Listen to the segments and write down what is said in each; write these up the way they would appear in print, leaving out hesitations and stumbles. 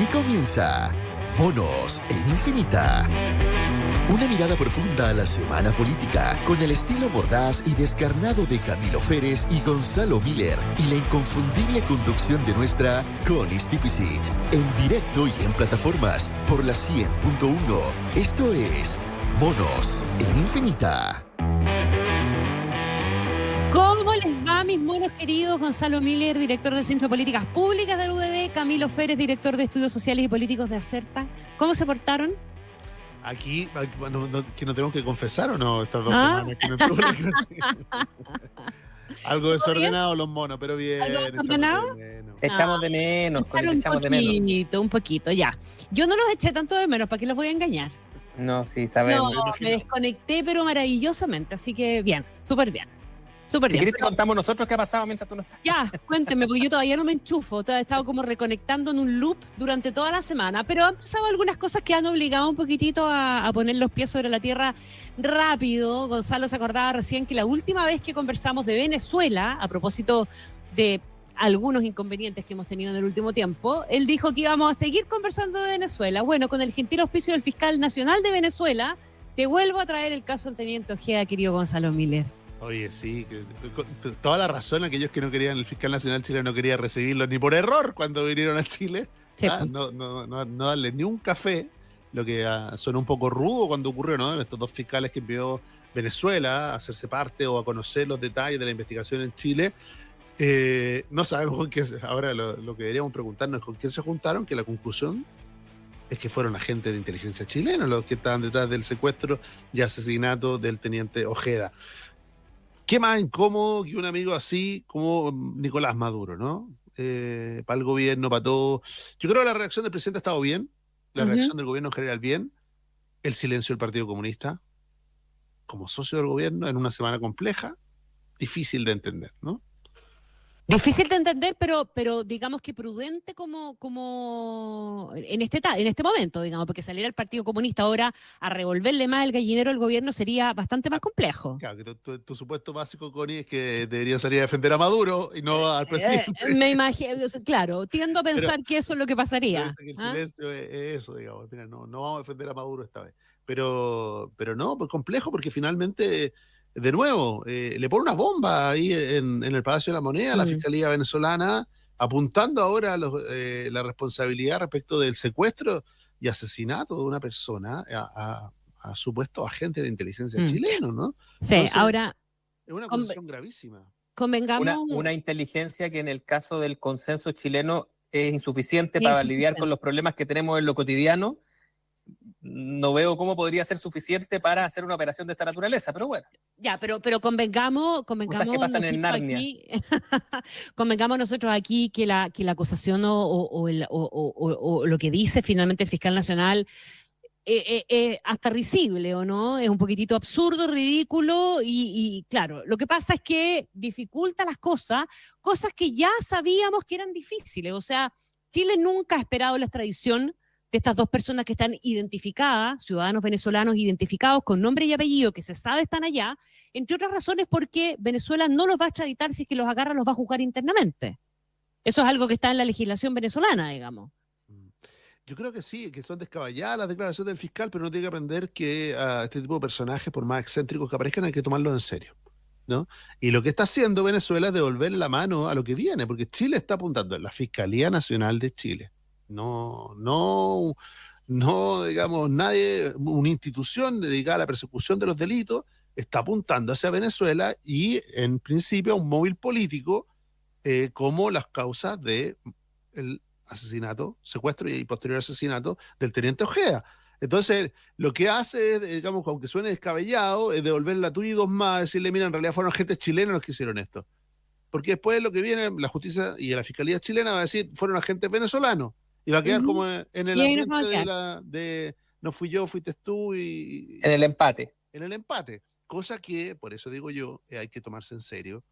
comienza Monos en Infinita. Una mirada profunda a la semana política, con el estilo mordaz y descarnado de Camilo Férez y Gonzalo Miller, y la inconfundible conducción de nuestra Connie Stipicic, en directo y en plataformas por la 100.1. Esto es Monos en Infinita. ¿Cómo les va, mis monos queridos? Gonzalo Miller, director del Centro de Políticas Públicas de la UDD, Camilo Férez, director de Estudios Sociales y Políticos de Acerta. ¿Cómo se portaron? Aquí, que no tenemos que confesar o no, estas 2 semanas que no estuvo algo desordenado los monos, pero bien. ¿Algo desordenado? Echamos de menos, Un poquito, ya. Yo no los eché tanto de menos, ¿para qué los voy a engañar? No, sí, sabemos. No, me desconecté, pero maravillosamente, así que bien, súper bien. Súper si bien. querés te contamos nosotros qué ha pasado mientras tú no estás. Ya, cuénteme, porque yo todavía no me enchufo, he estado como reconectando en un loop durante toda la semana, pero han pasado algunas cosas que han obligado un poquitito a poner los pies sobre la tierra rápido. Gonzalo se acordaba recién que la última vez que conversamos de Venezuela, a propósito de algunos inconvenientes que hemos tenido en el último tiempo, él dijo que íbamos a seguir conversando de Venezuela. Bueno, con el gentil auspicio del fiscal nacional de Venezuela, te vuelvo a traer el caso del teniente Ojeda, querido Gonzalo Miller. Oye, sí, toda la razón, aquellos que no querían, el fiscal nacional chileno no quería recibirlos ni por error cuando vinieron a Chile, sí. no darles ni un café, lo que sonó un poco rudo cuando ocurrió, ¿no? Estos 2 fiscales que envió Venezuela a hacerse parte o a conocer los detalles de la investigación en Chile. No sabemos con quién, ahora lo que deberíamos preguntarnos es con quién se juntaron, que la conclusión es que fueron agentes de inteligencia chilenos los que estaban detrás del secuestro y asesinato del teniente Ojeda. ¿Qué más incómodo que un amigo así como Nicolás Maduro, ¿no? Para el gobierno, para todo. Yo creo que la reacción del presidente ha estado bien, la reacción del gobierno en general bien, el silencio del Partido Comunista como socio del gobierno en una semana compleja, difícil de entender, ¿no? Difícil de entender, pero digamos que prudente como en este momento, digamos, porque salir al Partido Comunista ahora a revolverle más el gallinero al gobierno sería bastante más complejo. Claro, que tu supuesto básico, Connie, es que debería salir a defender a Maduro y no al presidente. Me imagino, claro, tiendo a pensar que eso es lo que pasaría. Que el silencio es eso, digamos. Mira, no vamos a defender a Maduro esta vez. Pero no, pues complejo, porque finalmente, de nuevo, le pone una bomba ahí en el Palacio de la Moneda a la Fiscalía venezolana, apuntando ahora a la responsabilidad respecto del secuestro y asesinato de una persona a supuestos agentes de inteligencia chilenos, ¿no? Sí, entonces, ahora es una acusación gravísima. Convengamos. Una inteligencia que en el caso del consenso chileno es insuficiente para lidiar con los problemas que tenemos en lo cotidiano. No veo cómo podría ser suficiente para hacer una operación de esta naturaleza, pero bueno. Ya, pero convengamos cosas que pasan en Narnia. Convengamos nosotros aquí que la acusación o lo que dice finalmente el fiscal nacional es hasta risible, ¿o no? Es un poquitito absurdo, ridículo y claro, lo que pasa es que dificulta las cosas que ya sabíamos que eran difíciles. O sea, Chile nunca ha esperado la extradición de estas 2 personas que están identificadas, ciudadanos venezolanos identificados con nombre y apellido, que se sabe están allá, entre otras razones porque Venezuela no los va a extraditar si es que los agarra, los va a juzgar internamente. Eso es algo que está en la legislación venezolana, digamos. Yo creo que sí, que son descabelladas las declaraciones del fiscal, pero uno tiene que aprender que a este tipo de personajes, por más excéntricos que aparezcan, hay que tomarlos en serio, ¿no? Y lo que está haciendo Venezuela es devolverle la mano a lo que viene, porque Chile está apuntando a la Fiscalía Nacional de Chile. No, digamos, nadie, una institución dedicada a la persecución de los delitos está apuntando hacia Venezuela y, en principio, a un móvil político como las causas del asesinato, secuestro y posterior asesinato del teniente Ojeda. Entonces, lo que hace, digamos, aunque suene descabellado, es devolverle la tuya y 2 más, decirle, mira, en realidad fueron agentes chilenos los que hicieron esto. Porque después lo que viene, la justicia y la fiscalía chilena va a decir, fueron agentes venezolanos. Y va a quedar como en el ambiente de no fui yo, fuiste tú y... En el empate. En el empate. Cosa que, por eso digo yo, hay que tomarse en serio,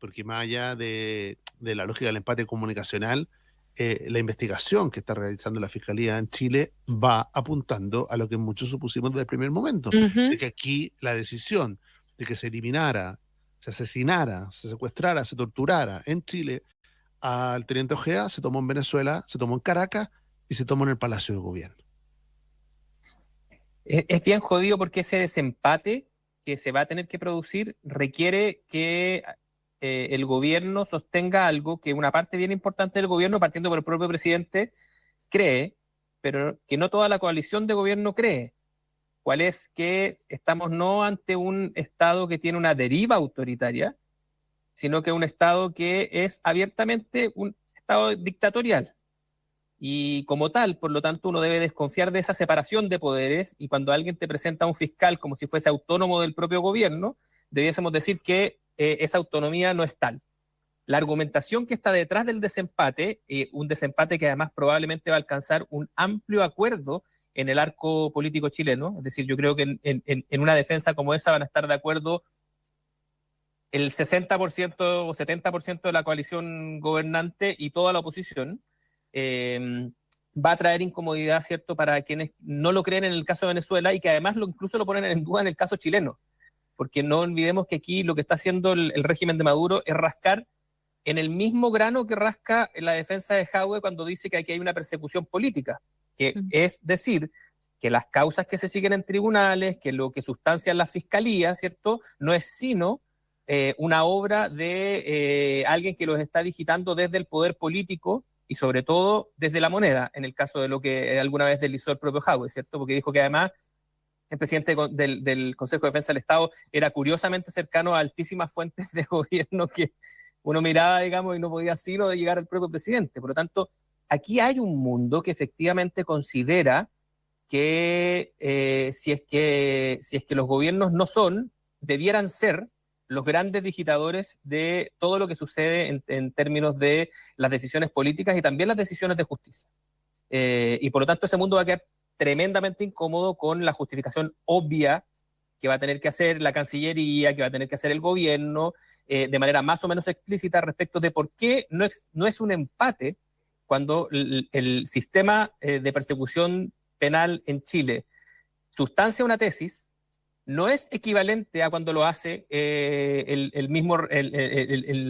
porque más allá de la lógica del empate comunicacional, la investigación que está realizando la Fiscalía en Chile va apuntando a lo que muchos supusimos desde el primer momento, de que aquí la decisión de que se eliminara, se asesinara, se secuestrara, se torturara en Chile al teniente Ojeda se tomó en Venezuela, se tomó en Caracas y se tomó en el Palacio de Gobierno. Es bien jodido porque ese desempate que se va a tener que producir requiere que el gobierno sostenga algo que una parte bien importante del gobierno, partiendo por el propio presidente, cree, pero que no toda la coalición de gobierno cree. ¿Cuál es? Que estamos no ante un Estado que tiene una deriva autoritaria, sino que un Estado que es abiertamente un Estado dictatorial. Y como tal, por lo tanto, uno debe desconfiar de esa separación de poderes, y cuando alguien te presenta a un fiscal como si fuese autónomo del propio gobierno, debiésemos decir que esa autonomía no es tal. La argumentación que está detrás del desempate, un desempate que además probablemente va a alcanzar un amplio acuerdo en el arco político chileno, es decir, yo creo que en una defensa como esa van a estar de acuerdo el 60% o 70% de la coalición gobernante y toda la oposición. Va a traer incomodidad, ¿cierto?, para quienes no lo creen en el caso de Venezuela y que además incluso lo ponen en duda en el caso chileno, porque no olvidemos que aquí lo que está haciendo el régimen de Maduro es rascar en el mismo grano que rasca en la defensa de Jadwe cuando dice que aquí hay una persecución política, que es decir, que las causas que se siguen en tribunales, que lo que sustancian las fiscalías, ¿cierto?, no es sino una obra de alguien que los está digitando desde el poder político y sobre todo desde la moneda, en el caso de lo que alguna vez deslizó el propio Jadwe, ¿cierto? Porque dijo que además el presidente del Consejo de Defensa del Estado era curiosamente cercano a altísimas fuentes de gobierno que uno miraba, digamos, y no podía sino llegar al propio presidente. Por lo tanto, aquí hay un mundo que efectivamente considera que si es que los gobiernos no son, debieran ser los grandes digitadores de todo lo que sucede en términos de las decisiones políticas y también las decisiones de justicia. Y por lo tanto ese mundo va a quedar tremendamente incómodo con la justificación obvia que va a tener que hacer la Cancillería, que va a tener que hacer el gobierno, de manera más o menos explícita respecto de por qué no es un empate cuando el sistema de persecución penal en Chile sustancia una tesis, no es equivalente a cuando lo hace la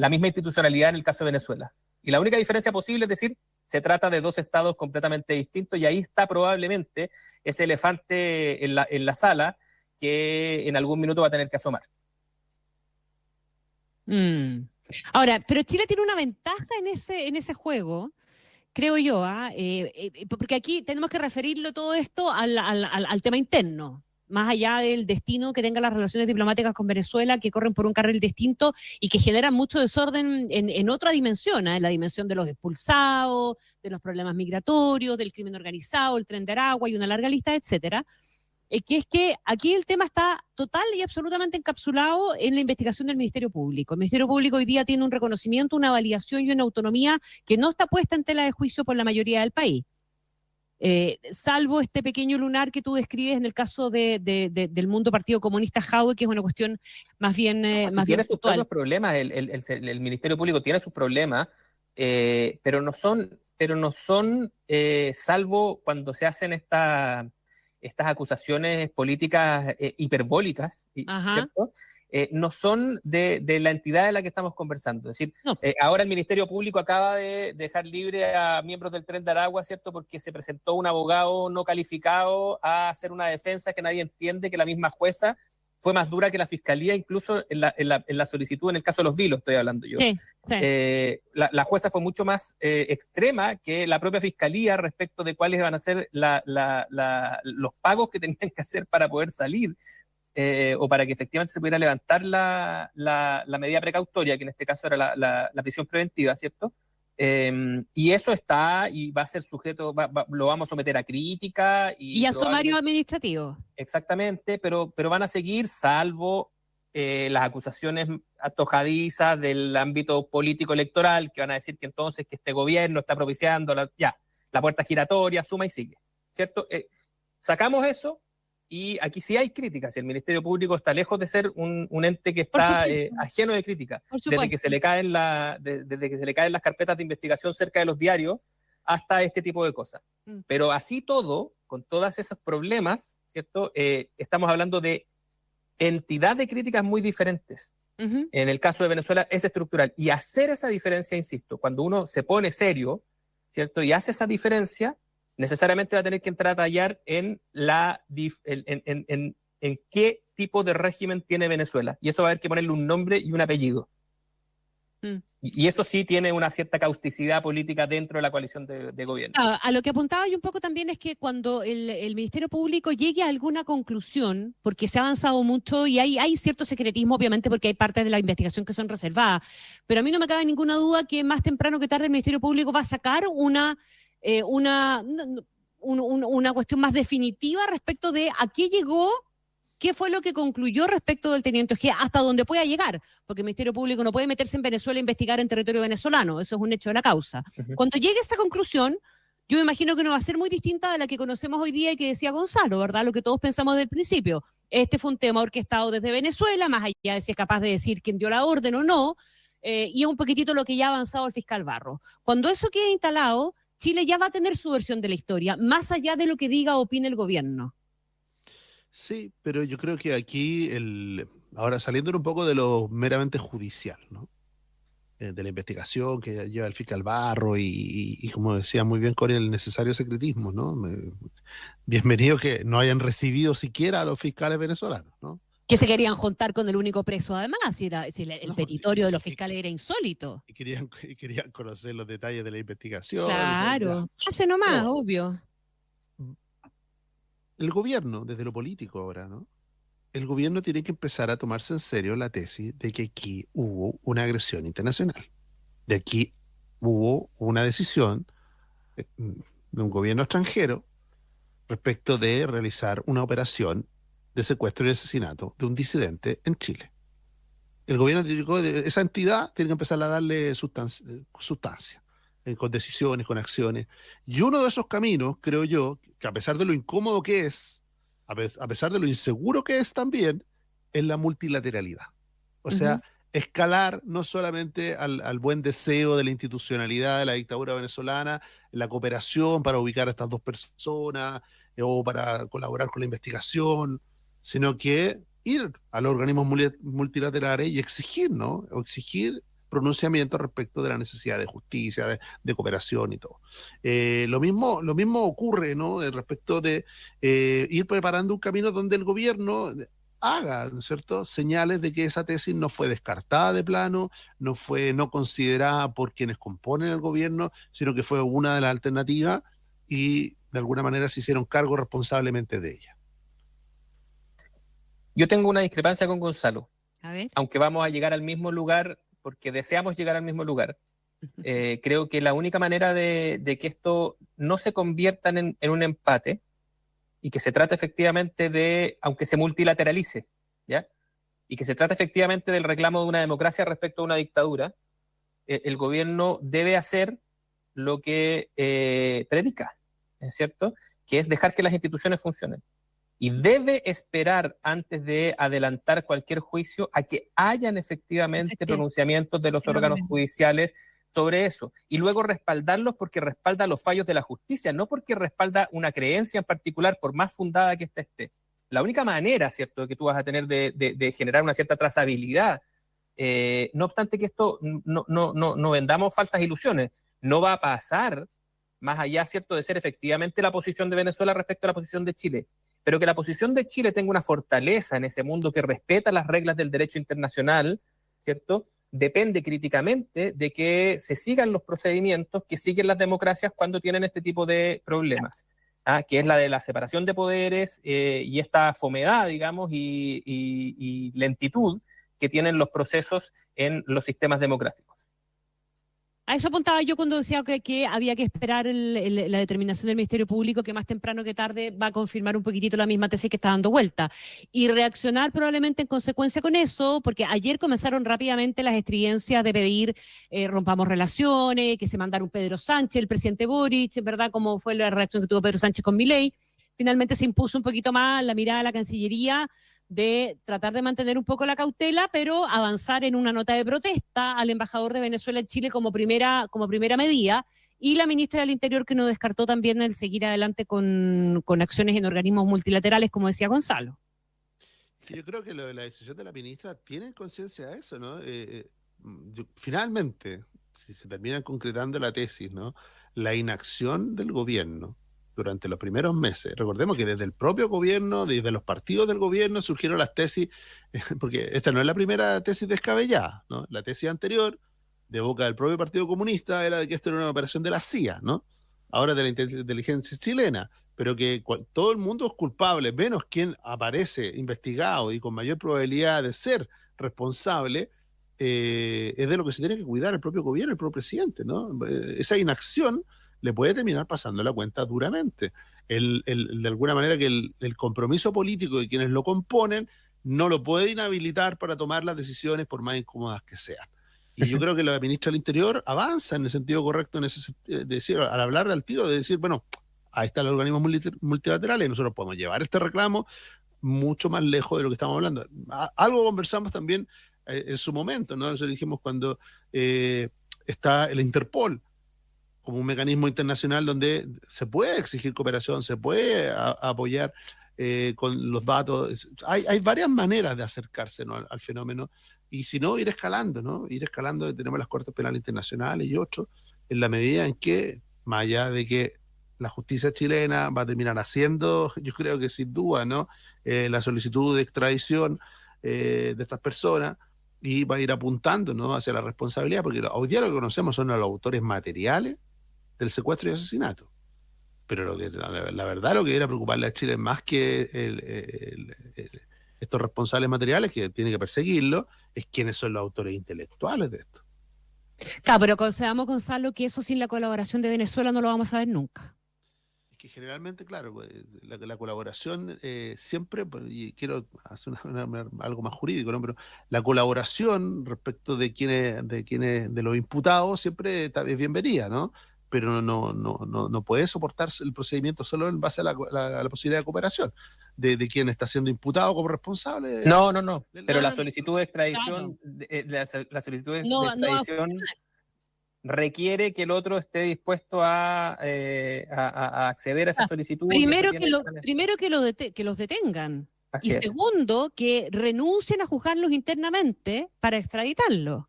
misma institucionalidad en el caso de Venezuela. Y la única diferencia posible es decir, se trata de dos estados completamente distintos y ahí está probablemente ese elefante en la sala que en algún minuto va a tener que asomar. Ahora, pero Chile tiene una ventaja en ese juego, creo yo, porque aquí tenemos que referirlo todo esto al tema interno, más allá del destino que tengan las relaciones diplomáticas con Venezuela, que corren por un carril distinto y que generan mucho desorden en otra dimensión, en la dimensión de los expulsados, de los problemas migratorios, del crimen organizado, el Tren de Aragua y una larga lista, etcétera. Que es que aquí el tema está total y absolutamente encapsulado en la investigación del Ministerio Público. El Ministerio Público hoy día tiene un reconocimiento, una validación y una autonomía que no está puesta en tela de juicio por la mayoría del país. Salvo este pequeño lunar que tú describes en el caso del mundo Partido Comunista Jadwe, que es una cuestión más bien más tiene bien sus propios problemas, el Ministerio Público tiene sus problemas, pero no son salvo cuando se hacen estas acusaciones políticas hiperbólicas, ¿cierto? No son de la entidad de la que estamos conversando. Es decir, no. Ahora el Ministerio Público acaba de dejar libre a miembros del Tren de Aragua, ¿cierto? Porque se presentó un abogado no calificado a hacer una defensa que nadie entiende, que la misma jueza fue más dura que la fiscalía, incluso en la solicitud, en el caso de los Vilos estoy hablando yo. Sí, sí. La jueza fue mucho más extrema que la propia fiscalía respecto de cuáles van a ser los pagos que tenían que hacer para poder salir. O para que efectivamente se pudiera levantar la medida precautoria, que en este caso era la prisión preventiva, ¿cierto? Y eso está y va a ser sujeto, lo vamos a someter a crítica. Y a sumario administrativo. Exactamente, pero van a seguir, salvo las acusaciones antojadizas del ámbito político electoral, que van a decir que entonces que este gobierno está propiciando la puerta giratoria, suma y sigue, ¿cierto? Sacamos eso. Y aquí sí hay críticas, el Ministerio Público está lejos de ser un ente que está ajeno de crítica. Desde que se le caen las carpetas de investigación cerca de los diarios hasta este tipo de cosas. Pero así todo, con todos esos problemas, ¿cierto? Estamos hablando de entidades de críticas muy diferentes. En el caso de Venezuela es estructural. Y hacer esa diferencia, insisto, cuando uno se pone serio, ¿cierto? Y hace esa diferencia, necesariamente va a tener que entrar a tallar en qué tipo de régimen tiene Venezuela. Y eso va a haber que ponerle un nombre y un apellido. Y eso sí tiene una cierta causticidad política dentro de la coalición de gobierno. A lo que apuntaba yo un poco también es que cuando el Ministerio Público llegue a alguna conclusión, porque se ha avanzado mucho y hay cierto secretismo, obviamente, porque hay partes de la investigación que son reservadas, pero a mí no me cabe ninguna duda que más temprano que tarde el Ministerio Público va a sacar una cuestión más definitiva respecto de a qué llegó. ¿Qué fue lo que concluyó respecto del teniente Ojeda hasta donde pueda llegar? Porque el Ministerio Público no puede meterse en Venezuela e investigar en territorio venezolano, eso es un hecho de la causa. Cuando llegue a esa conclusión, yo me imagino que no va a ser muy distinta de la que conocemos hoy día y que decía Gonzalo, ¿verdad? Lo que todos pensamos desde el principio. Este fue un tema orquestado desde Venezuela, más allá de si es capaz de decir quién dio la orden o no, y es un poquitito lo que ya ha avanzado el fiscal Barro. Cuando eso quede instalado, Chile ya va a tener su versión de la historia, más allá de lo que diga o opine el gobierno. Sí, pero yo creo que aquí, ahora saliendo un poco de lo meramente judicial, ¿no? De la investigación que lleva el fiscal Barro y como decía muy bien con el necesario secretismo, ¿no? Bienvenido que no hayan recibido siquiera a los fiscales venezolanos, ¿no? Que se querían juntar con el único preso, además, si el No, petitorio de los fiscales era insólito. y querían conocer los detalles de la investigación. Claro, hace nomás, Pero obvio. el gobierno, desde lo político ahora, ¿no? El gobierno tiene que empezar a tomarse en serio la tesis de que aquí hubo una agresión internacional. De aquí hubo una decisión de un gobierno extranjero respecto de realizar una operación de secuestro y asesinato de un disidente en Chile. El gobierno de esa entidad tiene que empezar a darle sustancia con decisiones, con acciones. Y uno de esos caminos, creo yo, que a pesar de lo incómodo que es, a pesar de lo inseguro que es también, es la multilateralidad. O sea, escalar no solamente al buen deseo de la institucionalidad de la dictadura venezolana, la cooperación para ubicar a estas dos personas o para colaborar con la investigación, sino que ir a los organismos multilaterales y exigir, ¿no? O exigir pronunciamientos respecto de la necesidad de justicia, de cooperación y todo. Lo mismo ocurre, ¿no? Respecto de ir preparando un camino donde el gobierno haga, ¿no es cierto?, señales de que esa tesis no fue descartada de plano, no fue no considerada por quienes componen el gobierno, sino que fue una de las alternativas y de alguna manera se hicieron cargo responsablemente de ella. Yo tengo una discrepancia con Gonzalo. A ver. Aunque vamos a llegar al mismo lugar, porque deseamos llegar al mismo lugar. Creo que la única manera de que esto no se convierta en un empate y que se trate efectivamente de, aunque se multilateralice, ¿ya? Y que se trate efectivamente del reclamo de una democracia respecto a una dictadura, el gobierno debe hacer lo que predica, ¿es cierto? Que es dejar que las instituciones funcionen. Y debe esperar antes de adelantar cualquier juicio a que hayan efectivamente pronunciamientos de los órganos judiciales sobre eso. Y luego respaldarlos porque respalda los fallos de la justicia, no porque respalda una creencia en particular, por más fundada que ésta esté. La única manera, ¿cierto?, que tú vas a tener de generar una cierta trazabilidad, no obstante que esto no vendamos falsas ilusiones, no va a pasar más allá, ¿cierto?, de ser efectivamente la posición de Venezuela respecto a la posición de Chile. Pero que la posición de Chile tenga una fortaleza en ese mundo que respeta las reglas del derecho internacional, ¿cierto?, depende críticamente de que se sigan los procedimientos que siguen las democracias cuando tienen este tipo de problemas, que es la de la separación de poderes y esta fomedad, digamos, y lentitud que tienen los procesos en los sistemas democráticos. A eso apuntaba yo cuando decía que había que esperar la determinación del Ministerio Público, que más temprano que tarde va a confirmar un poquitito la misma tesis que está dando vuelta. Y reaccionar probablemente en consecuencia con eso, porque ayer comenzaron rápidamente las estridencias de pedir rompamos relaciones, que se mandara un Pedro Sánchez, el presidente Boric, ¿verdad? Como fue la reacción que tuvo Pedro Sánchez con Milei. Finalmente se impuso un poquito más la mirada de la Cancillería de tratar de mantener un poco la cautela, pero avanzar en una nota de protesta al embajador de Venezuela en Chile como primera medida, y la ministra del Interior que no descartó también el seguir adelante con acciones en organismos multilaterales, como decía Gonzalo. Yo creo que la decisión de la ministra tiene conciencia de eso, ¿no? Finalmente, si se termina concretando la tesis, ¿no?, la inacción del gobierno durante los primeros meses. Recordemos que desde el propio gobierno, desde los partidos del gobierno, surgieron las tesis, porque esta no es la primera tesis descabellada, ¿no? La tesis anterior, de boca del propio Partido Comunista, era de que esto era una operación de la CIA, ¿no? Ahora de la inteligencia chilena, pero que todo el mundo es culpable, menos quien aparece investigado y con mayor probabilidad de ser responsable, es de lo que se tiene que cuidar el propio gobierno, el propio presidente, ¿no? Esa inacción le puede terminar pasando la cuenta duramente. De alguna manera que el compromiso político de quienes lo componen no lo puede inhabilitar para tomar las decisiones por más incómodas que sean. Y yo creo que la ministra del Interior avanza en el sentido correcto, en ese de decir, al hablar al tiro, de decir, bueno, ahí están los organismos multilaterales, y nosotros podemos llevar este reclamo mucho más lejos de lo que estamos hablando. Algo conversamos también en su momento, ¿no? Nosotros dijimos cuando está el Interpol como un mecanismo internacional donde se puede exigir cooperación, se puede apoyar con los datos. Hay varias maneras de acercarse, ¿no? al fenómeno, y si no, ir escalando, ¿no? Ir escalando, tenemos las Cortes Penales Internacionales y otros, en la medida en que, más allá de que la justicia chilena va a terminar haciendo, yo creo que sin duda, ¿no? La solicitud de extradición de estas personas, y va a ir apuntando, ¿no? Hacia la responsabilidad, porque hoy día lo que conocemos son los autores materiales del secuestro y asesinato. Pero la verdad, lo que debería preocuparle a Chile más que estos responsables materiales, que tiene que perseguirlo, es quiénes son los autores intelectuales de esto. Claro, pero consideramos, Gonzalo, que eso sin la colaboración de Venezuela no lo vamos a ver nunca. Es que generalmente, claro, la colaboración siempre, y quiero hacer algo más jurídico, ¿no? Pero la colaboración respecto de los imputados siempre es bienvenida, ¿no? Pero no puede soportarse el procedimiento solo en base a la posibilidad de cooperación de quien está siendo imputado como responsable. No. Pero la solicitud de extradición, claro. la solicitud de No, extradición requiere que el otro esté dispuesto a acceder a esa solicitud. Primero que los detengan. Así y es. Segundo, que renuncien a juzgarlos internamente para extraditarlos.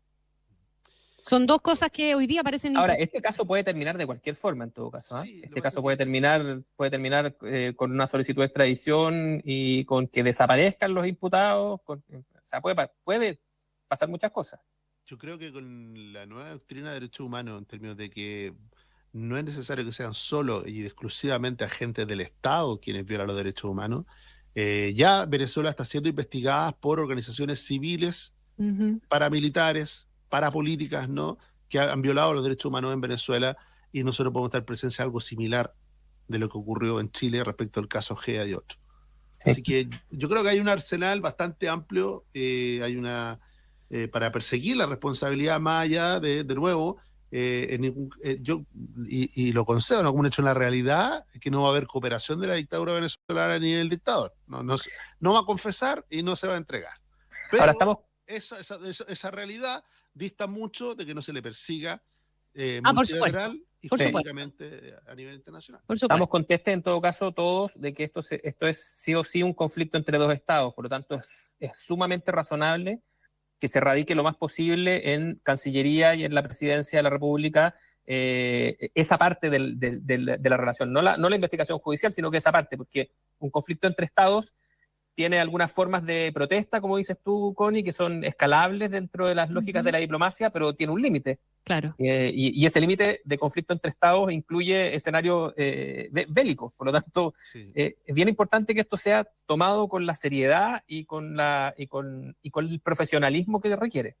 Son dos cosas que hoy día parecen Ahora, este caso puede terminar de cualquier forma, en todo caso. Sí, este caso puede terminar con una solicitud de extradición y con que desaparezcan los imputados. O sea, puede pasar muchas cosas. Yo creo que con la nueva doctrina de derechos humanos, en términos de que no es necesario que sean solo y exclusivamente agentes del Estado quienes violan los derechos humanos, ya Venezuela está siendo investigada por organizaciones civiles, paramilitares, parapolíticas, ¿no? Que han violado los derechos humanos en Venezuela, y nosotros podemos estar presentes en algo similar de lo que ocurrió en Chile respecto al caso GEA y otros. Sí. Así que yo creo que hay un arsenal bastante amplio, hay una para perseguir la responsabilidad más allá de nuevo, yo lo concedo, ¿no? Como un hecho en la realidad, que no va a haber cooperación de la dictadura venezolana ni del dictador. No va a confesar y no se va a entregar. Pero ahora esa realidad dista mucho de que no se le persiga multilateral y jurídicamente a nivel internacional. Estamos contestes en todo caso todos de que esto es sí o sí un conflicto entre dos estados, por lo tanto es sumamente razonable que se radique lo más posible en Cancillería y en la Presidencia de la República esa parte de la relación, no la investigación judicial, sino que esa parte, porque un conflicto entre estados tiene algunas formas de protesta, como dices tú, Connie, que son escalables dentro de las lógicas de la diplomacia, pero tiene un límite. Claro. Y ese límite de conflicto entre estados incluye escenarios bélicos. Por lo tanto, sí, es bien importante que esto sea tomado con la seriedad y con el profesionalismo que requiere.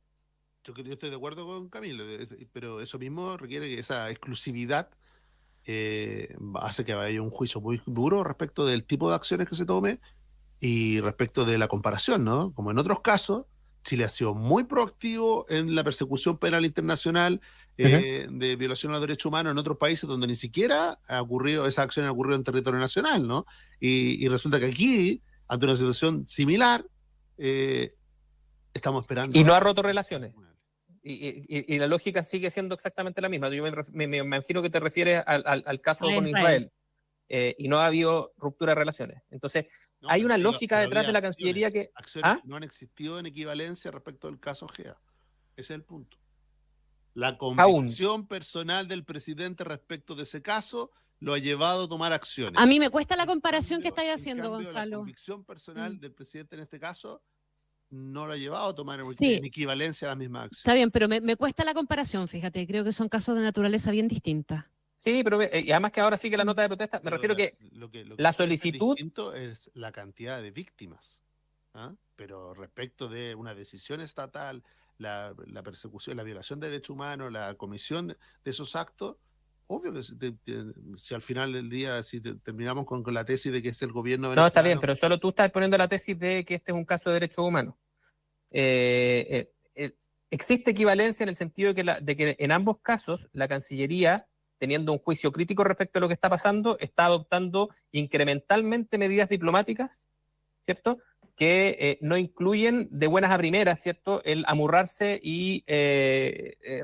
Yo estoy de acuerdo con Camilo, pero eso mismo requiere que esa exclusividad hace que haya un juicio muy duro respecto del tipo de acciones que se tome y respecto de la comparación, ¿no? Como en otros casos, Chile ha sido muy proactivo en la persecución penal internacional de violación a los derechos humanos en otros países donde ni siquiera esa acción ha ocurrido en territorio nacional, ¿no? Y resulta que aquí, ante una situación similar, estamos esperando. Y no ha roto relaciones. Y la lógica sigue siendo exactamente la misma. Yo me imagino que te refieres al caso con Israel. Y no ha habido ruptura de relaciones. Entonces, hay una lógica detrás de la Cancillería acciones que no han existido en equivalencia respecto al caso GEA. Ese es el punto. La convicción personal del presidente respecto de ese caso lo ha llevado a tomar acciones. A mí me cuesta la En comparación que cambio- estáis en haciendo, cambio, La Gonzalo. convicción personal Mm. del presidente en este caso no lo ha llevado a tomar Sí. en equivalencia a la misma acción. Está bien, pero me cuesta la comparación, fíjate. Creo que son casos de naturaleza bien distinta. Sí, pero y además que ahora sí que la nota de protesta, me Pero refiero que lo que la puede ser solicitud, distinto es la cantidad de víctimas. ¿Ah? Pero respecto de una decisión estatal, la persecución, la violación de derechos humanos, la comisión de esos actos, obvio que si al final del día terminamos con la tesis de que es el gobierno no, está bien, venezolano. pero solo tú estás poniendo la tesis de que este es un caso de derechos humanos. Existe equivalencia en el sentido de que en ambos casos la Cancillería, teniendo un juicio crítico respecto a lo que está pasando, está adoptando incrementalmente medidas diplomáticas, ¿cierto?, que no incluyen de buenas a primeras, ¿cierto?, el amurrarse y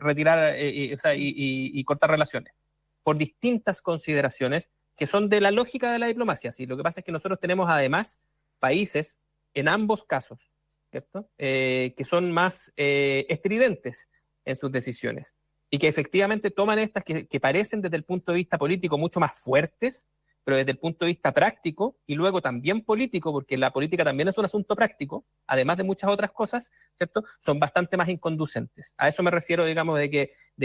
retirar, y cortar relaciones, por distintas consideraciones que son de la lógica de la diplomacia. ¿Sí? Lo que pasa es que nosotros tenemos además países en ambos casos, ¿cierto?, que son más estridentes en sus decisiones y que efectivamente toman estas que parecen desde el punto de vista político mucho más fuertes, pero desde el punto de vista práctico y luego también político, porque la política también es un asunto práctico, además de muchas otras cosas, ¿cierto?, son bastante más inconducentes. A eso me refiero, digamos, de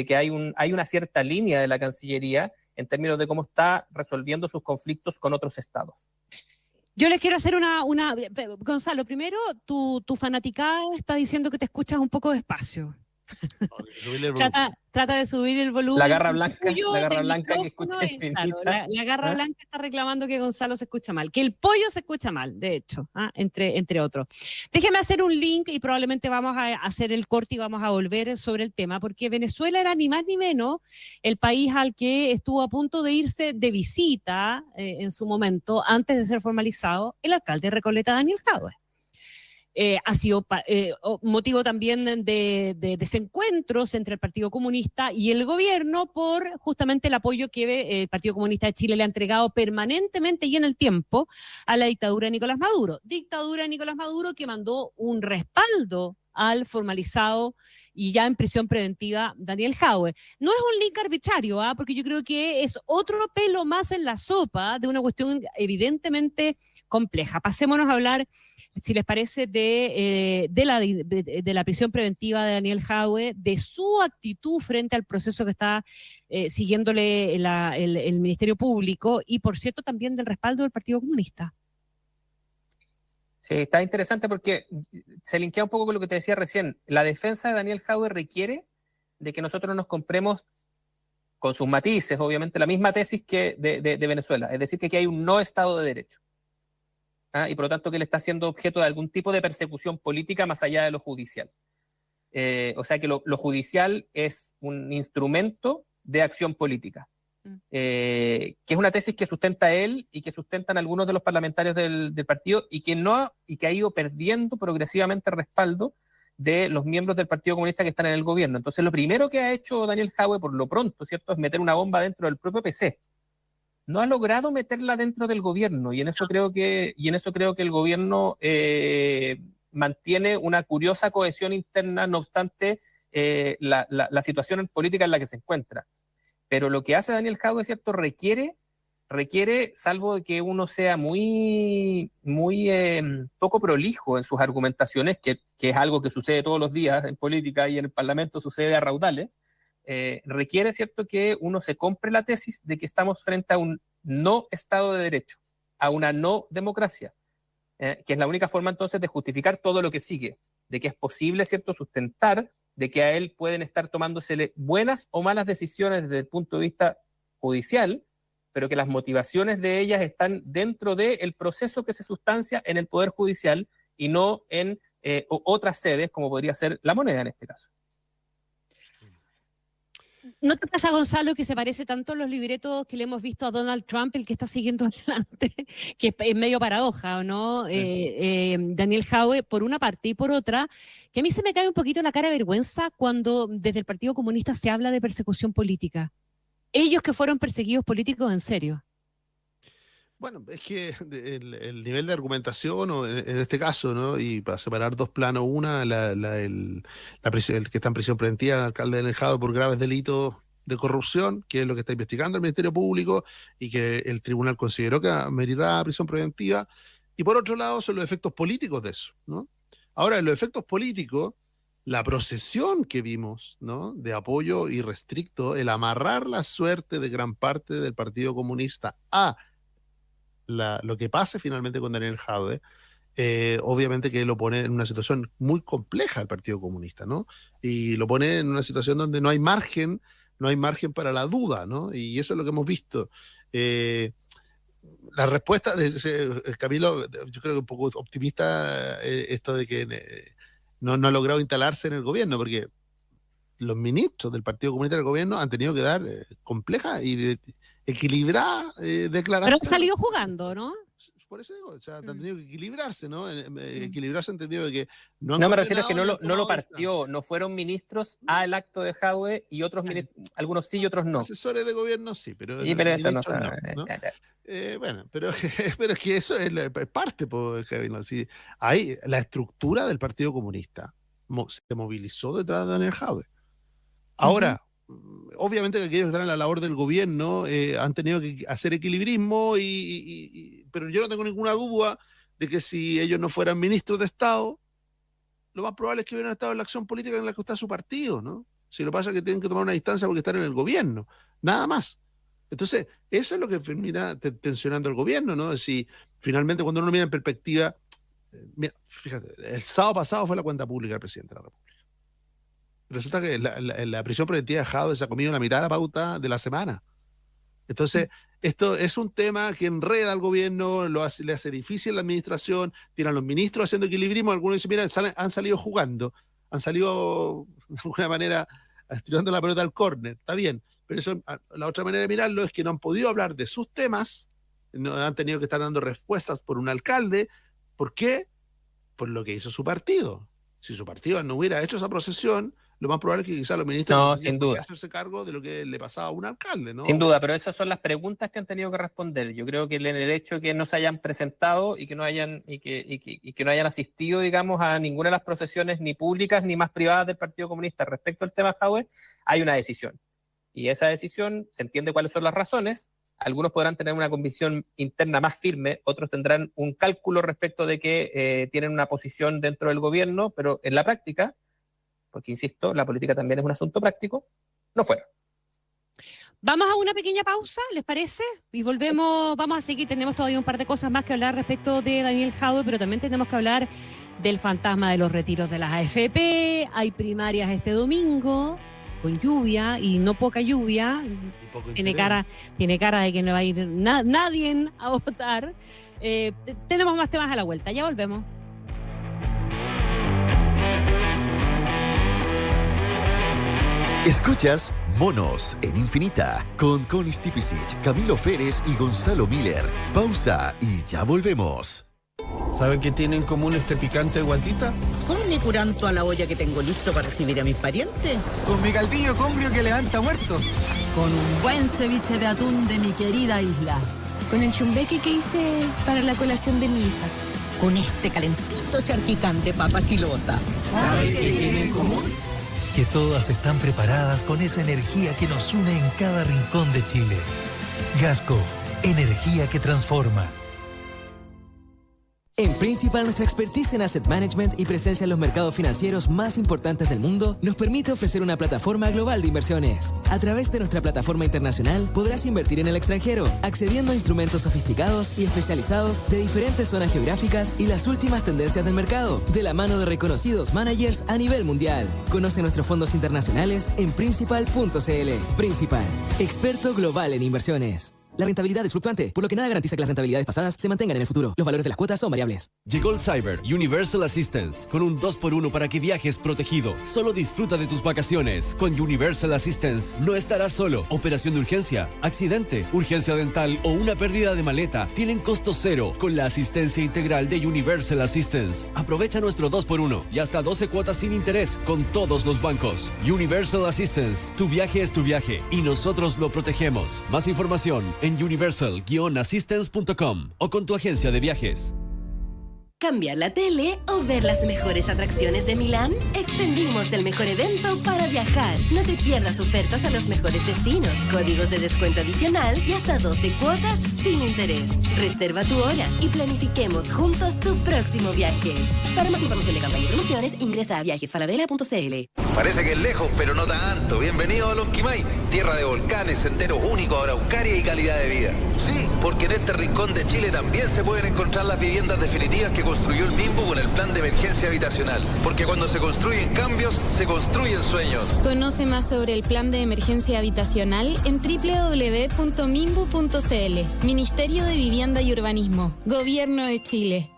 que hay una cierta línea de la Cancillería en términos de cómo está resolviendo sus conflictos con otros estados. Yo les quiero hacer Gonzalo, primero, tu fanaticada está diciendo que te escuchas un poco despacio. Trata de subir el volumen. La garra blanca que escucha infinita. Claro, la garra blanca está reclamando que Gonzalo se escucha mal, que el pollo se escucha mal, de hecho, entre otros. Déjeme hacer un link y probablemente vamos a hacer el corte y vamos a volver sobre el tema, porque Venezuela era ni más ni menos el país al que estuvo a punto de irse de visita en su momento, antes de ser formalizado, el alcalde de Recoleta, Daniel Jadue. Ha sido motivo también de desencuentros entre el Partido Comunista y el gobierno por justamente el apoyo que el Partido Comunista de Chile le ha entregado permanentemente y en el tiempo a la dictadura de Nicolás Maduro. Dictadura de Nicolás Maduro que mandó un respaldo al formalizado y ya en prisión preventiva Daniel Jadue. No es un link arbitrario, porque yo creo que es otro pelo más en la sopa de una cuestión evidentemente compleja. Pasémonos a hablar, si les parece, de la prisión preventiva de Daniel Jadue, de su actitud frente al proceso que está siguiéndole el Ministerio Público y, por cierto, también del respaldo del Partido Comunista. Sí, está interesante porque se linkea un poco con lo que te decía recién. La defensa de Daniel Jadue requiere de que nosotros nos compremos, con sus matices, obviamente, la misma tesis que de Venezuela, es decir, que aquí hay un no Estado de Derecho. Y por lo tanto que él está siendo objeto de algún tipo de persecución política más allá de lo judicial. O sea que lo judicial es un instrumento de acción política, que es una tesis que sustenta él y que sustentan algunos de los parlamentarios del partido y que ha ido perdiendo progresivamente respaldo de los miembros del Partido Comunista que están en el gobierno. Entonces lo primero que ha hecho Daniel Jadue por lo pronto, ¿cierto?, es meter una bomba dentro del propio PC. No ha logrado meterla dentro del gobierno y en eso creo que el gobierno mantiene una curiosa cohesión interna, no obstante la situación política en la que se encuentra. Pero lo que hace Daniel Jadue, ¿cierto?, requiere, salvo de que uno sea muy poco prolijo en sus argumentaciones, que es algo que sucede todos los días en política y en el Parlamento sucede a raudales, requiere, ¿cierto?, que uno se compre la tesis de que estamos frente a un no Estado de Derecho, a una no democracia, que es la única forma entonces de justificar todo lo que sigue, de que es posible, ¿cierto?, sustentar de que a él pueden estar tomándosele buenas o malas decisiones desde el punto de vista judicial, pero que las motivaciones de ellas están dentro del proceso que se sustancia en el Poder Judicial y no en otras sedes, como podría ser la moneda en este caso. ¿No te pasa, Gonzalo, que se parece tanto a los libretos que le hemos visto a Donald Trump, el que está siguiendo adelante, que es medio paradoja, ¿no? Daniel Jadue, por una parte, y por otra, que a mí se me cae un poquito la cara de vergüenza cuando desde el Partido Comunista se habla de persecución política. Ellos que fueron perseguidos políticos en serio. Bueno, es que el nivel de argumentación, o en este caso, ¿no?, y para separar dos planos, el que está en prisión preventiva, el alcalde Daniel Jadue, por graves delitos, de corrupción, que es lo que está investigando el Ministerio Público y que el tribunal consideró que meritaba prisión preventiva, y por otro lado son los efectos políticos de eso, ¿no? Ahora, en los efectos políticos, la procesión que vimos, ¿no?, de apoyo irrestricto, el amarrar la suerte de gran parte del Partido Comunista a lo que pase finalmente con Daniel Jadwe, obviamente que lo pone en una situación muy compleja al Partido Comunista, ¿no? Y lo pone en una situación donde no hay margen para la duda, ¿no? Y eso es lo que hemos visto. La respuesta de Camilo, yo creo que un poco optimista esto de que no ha logrado instalarse en el gobierno, porque los ministros del Partido Comunista del gobierno han tenido que dar complejas y equilibradas declaraciones. Pero han salido jugando, ¿no? Por eso digo, o sea, han tenido que equilibrarse, ¿no? Equilibrarse en sentido de que no me refiero a que no lo partió, no fueron ministros al acto de Jadwe y otros ministros, algunos sí y otros no. Asesores de gobierno sí, pero eso no. Bueno, pero es que eso es parte, pues, Kevin. ¿Sí? Ahí la estructura del Partido Comunista se movilizó detrás de Daniel Jadwe. Ahora, obviamente que aquellos que están en la labor del gobierno han tenido que hacer equilibrismo, pero yo no tengo ninguna duda de que si ellos no fueran ministros de Estado, lo más probable es que hubieran estado en la acción política en la que está su partido, ¿no? Si lo pasa es que tienen que tomar una distancia porque están en el gobierno, nada más. Entonces, eso es lo que termina tensionando el gobierno, ¿no? Si finalmente cuando uno mira en perspectiva, mira, fíjate, el sábado pasado fue la cuenta pública del presidente de la República. Resulta que la prisión preventiva de Jadwe se ha comido la mitad de la pauta de la semana. Entonces, esto es un tema que enreda al gobierno, le hace difícil la administración, tienen los ministros haciendo equilibrismo, algunos dicen, mira, han salido jugando, han salido de alguna manera tirando la pelota al córner, está bien, pero eso, la otra manera de mirarlo es que no han podido hablar de sus temas, no han tenido que estar dando respuestas por un alcalde. ¿Por qué? Por lo que hizo su partido. Si su partido no hubiera hecho esa procesión, lo más probable es que quizás los ministros no sin duda hacerse cargo de lo que le pasaba a un alcalde, ¿no? Sin duda, pero esas son las preguntas que han tenido que responder. Yo creo que en el hecho de que no se hayan presentado y que no hayan asistido, digamos, a ninguna de las procesiones ni públicas ni más privadas del Partido Comunista respecto al tema Jadwe, hay una decisión. Y esa decisión se entiende cuáles son las razones. Algunos podrán tener una convicción interna más firme, otros tendrán un cálculo respecto de que tienen una posición dentro del gobierno, pero en la práctica, porque insisto, la política también es un asunto práctico, no fueron. Vamos a una pequeña pausa, ¿les parece? Y volvemos, vamos a seguir, tenemos todavía un par de cosas más que hablar respecto de Daniel Jadwe, pero también tenemos que hablar del fantasma de los retiros de las AFP, hay primarias este domingo, con lluvia, y no poca lluvia, tiene cara de que no va a ir nadie a votar. Tenemos más temas a la vuelta, ya volvemos. Escuchas Monos en Infinita con Connie Stipicic, Camilo Férez y Gonzalo Miller. Pausa y ya volvemos. ¿Sabe qué tiene en común este picante de guatita? Con mi curanto a la olla que tengo listo para recibir a mis parientes. Con mi caldillo congrio que levanta muertos. Con un buen ceviche de atún de mi querida isla. Con el chumbeque que hice para la colación de mi hija. Con este calentito charquicante papa chilota. ¿Sabe qué tiene en común? Que todas están preparadas con esa energía que nos une en cada rincón de Chile. Gasco, energía que transforma. En Principal, nuestra expertise en asset management y presencia en los mercados financieros más importantes del mundo nos permite ofrecer una plataforma global de inversiones. A través de nuestra plataforma internacional podrás invertir en el extranjero, accediendo a instrumentos sofisticados y especializados de diferentes zonas geográficas y las últimas tendencias del mercado, de la mano de reconocidos managers a nivel mundial. Conoce nuestros fondos internacionales en principal.cl. Principal, experto global en inversiones. La rentabilidad es fluctuante, por lo que nada garantiza que las rentabilidades pasadas se mantengan en el futuro. Los valores de las cuotas son variables. Llegó el Cyber Universal Assistance con un 2x1 para que viajes protegido. Solo disfruta de tus vacaciones. Con Universal Assistance no estarás solo. Operación de urgencia, accidente, urgencia dental o una pérdida de maleta tienen costo cero con la asistencia integral de Universal Assistance. Aprovecha nuestro 2x1 y hasta 12 cuotas sin interés con todos los bancos. Universal Assistance. Tu viaje es tu viaje y nosotros lo protegemos. Más información en universal-assistance.com o con tu agencia de viajes. ¿Cambiar la tele o ver las mejores atracciones de Milán? Extendimos el mejor evento para viajar. No te pierdas ofertas a los mejores destinos, códigos de descuento adicional y hasta 12 cuotas sin interés. Reserva tu hora y planifiquemos juntos tu próximo viaje. Para más información de campaña y promociones, ingresa a viajesfalabella.cl. Parece que es lejos, pero no tanto. Bienvenido a Lonquimay, tierra de volcanes, senderos únicos, araucaria y calidad de vida. Sí, porque en este rincón de Chile también se pueden encontrar las viviendas definitivas que construyó el MIMBU con el plan de emergencia habitacional. Porque cuando se construyen cambios, se construyen sueños. Conoce más sobre el plan de emergencia habitacional en www.mimbu.cl. Ministerio de Vivienda y Urbanismo. Gobierno de Chile.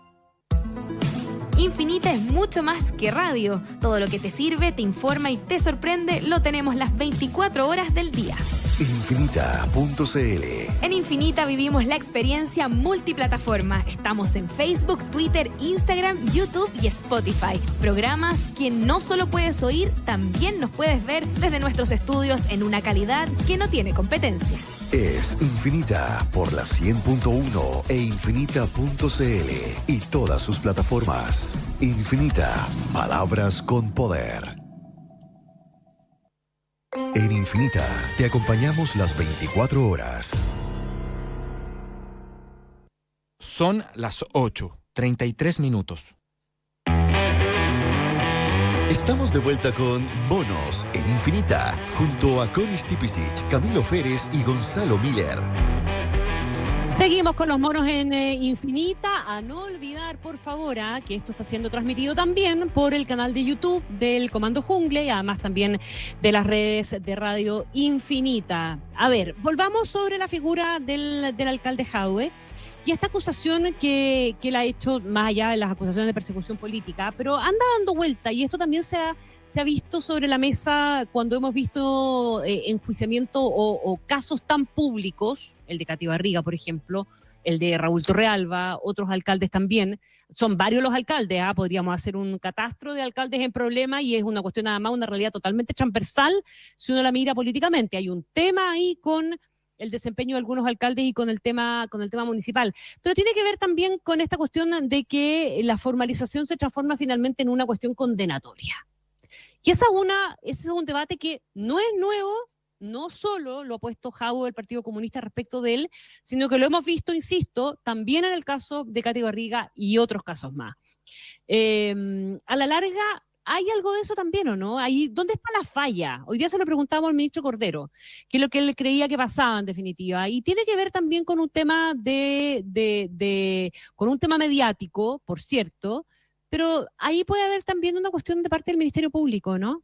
Infinita es mucho más que radio. Todo lo que te sirve, te informa y te sorprende lo tenemos las 24 horas del día. Infinita.cl. En Infinita vivimos la experiencia multiplataforma. Estamos en Facebook, Twitter, Instagram, YouTube y Spotify. Programas que no solo puedes oír, también nos puedes ver desde nuestros estudios en una calidad que no tiene competencia. Es Infinita por la 100.1 e Infinita.cl y todas sus plataformas. Infinita, palabras con poder. En Infinita te acompañamos las 24 horas. Son las 8:33 minutos. Estamos de vuelta con Monos en Infinita, junto a Connie Stipicic, Camilo Férez y Gonzalo Miller. Seguimos con los monos en Infinita. A no olvidar, por favor, que esto está siendo transmitido también por el canal de YouTube del Comando Jungle y además también de las redes de Radio Infinita. A ver, volvamos sobre la figura del alcalde Jadwe y esta acusación que él ha hecho, más allá de las acusaciones de persecución política, pero anda dando vuelta y esto también se ha visto sobre la mesa cuando hemos visto enjuiciamiento o casos tan públicos, el de Katy Barriga, por ejemplo, el de Raúl Torrealba, otros alcaldes también. Son varios los alcaldes, podríamos hacer un catastro de alcaldes en problema y es una cuestión nada más, una realidad totalmente transversal si uno la mira políticamente. Hay un tema ahí con el desempeño de algunos alcaldes y con el tema municipal. Pero tiene que ver también con esta cuestión de que la formalización se transforma finalmente en una cuestión condenatoria. Y ese es un debate que no es nuevo, no solo lo ha puesto Jadwe del Partido Comunista respecto de él, sino que lo hemos visto, insisto, también en el caso de Katy Barriga y otros casos más. A la larga, ¿hay algo de eso también o no? ¿Dónde está la falla? Hoy día se lo preguntamos al ministro Cordero, que es lo que él creía que pasaba en definitiva. Y tiene que ver también con un tema con un tema mediático, por cierto, pero ahí puede haber también una cuestión de parte del Ministerio Público, ¿no?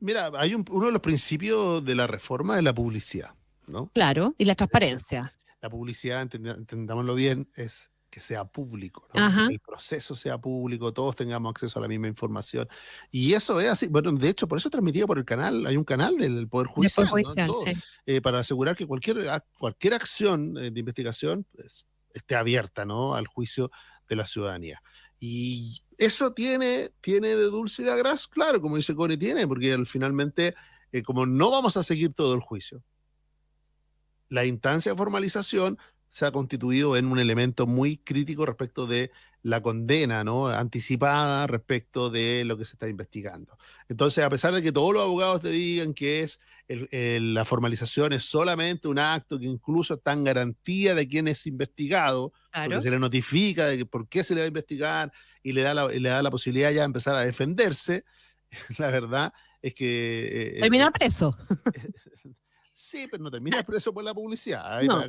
Mira, hay uno de los principios de la reforma de la publicidad, ¿no? Claro, y la transparencia. La publicidad, entendámoslo bien, es que sea público, ¿no? Que el proceso sea público, todos tengamos acceso a la misma información. Y eso es así. Bueno, de hecho, por eso es transmitido por el canal, hay un canal del Poder Judicial, ¿no? Sí. Para asegurar que cualquier acción de investigación pues, esté abierta, ¿no? Al juicio de la ciudadanía. Y eso tiene de dulce y de agraz, claro, como dice Connie, tiene, porque finalmente, como no vamos a seguir todo el juicio, la instancia de formalización se ha constituido en un elemento muy crítico respecto de la condena, ¿no? Anticipada respecto de lo que se está investigando. Entonces, a pesar de que todos los abogados te digan que la formalización es solamente un acto que incluso está en garantía de quién es investigado, claro, porque se le notifica de por qué se le va a investigar y le da la posibilidad ya de empezar a defenderse, la verdad es que... terminar preso. Sí, pero no termina preso por la publicidad. No,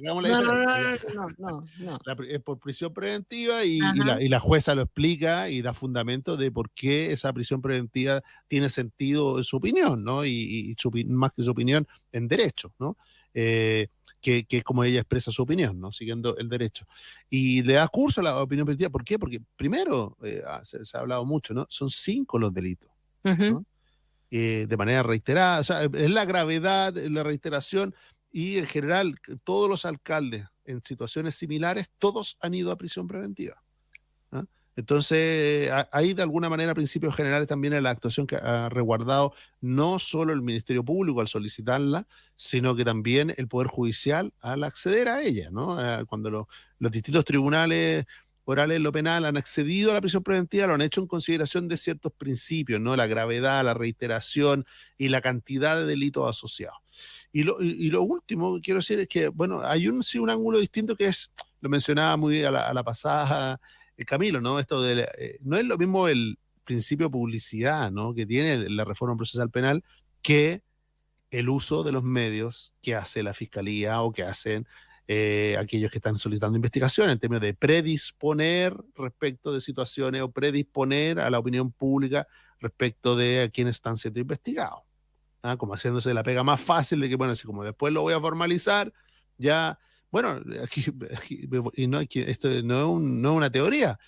Es por prisión preventiva y la jueza lo explica y da fundamento de por qué esa prisión preventiva tiene sentido en su opinión, ¿no? Y más que su opinión, en derecho, ¿no? Que es como ella expresa su opinión, ¿no? Siguiendo el derecho. Y le da curso a la opinión preventiva. ¿Por qué? Porque primero, se ha hablado mucho, ¿no? Son 5 los delitos, ¿no? De manera reiterada, o sea, es la gravedad, la reiteración, y en general todos los alcaldes en situaciones similares, todos han ido a prisión preventiva, ¿no? Entonces, hay de alguna manera principios generales también en la actuación que ha resguardado no solo el Ministerio Público al solicitarla, sino que también el Poder Judicial al acceder a ella, ¿no? Cuando los distintos tribunales orales en lo penal han accedido a la prisión preventiva, lo han hecho en consideración de ciertos principios, ¿no? La gravedad, la reiteración y la cantidad de delitos asociados. Y lo último que quiero decir es que, bueno, hay un ángulo distinto que es, lo mencionaba muy a la pasada Camilo, ¿no? Esto de no es lo mismo el principio de publicidad, ¿no? Que tiene la reforma procesal penal que el uso de los medios que hace la fiscalía o que hacen aquellos que están solicitando investigación en términos de predisponer respecto de situaciones o predisponer a la opinión pública respecto de a quienes están siendo investigados. Como haciéndose la pega más fácil de que, bueno, así como después lo voy a formalizar, ya, bueno, y no, esto no es una teoría.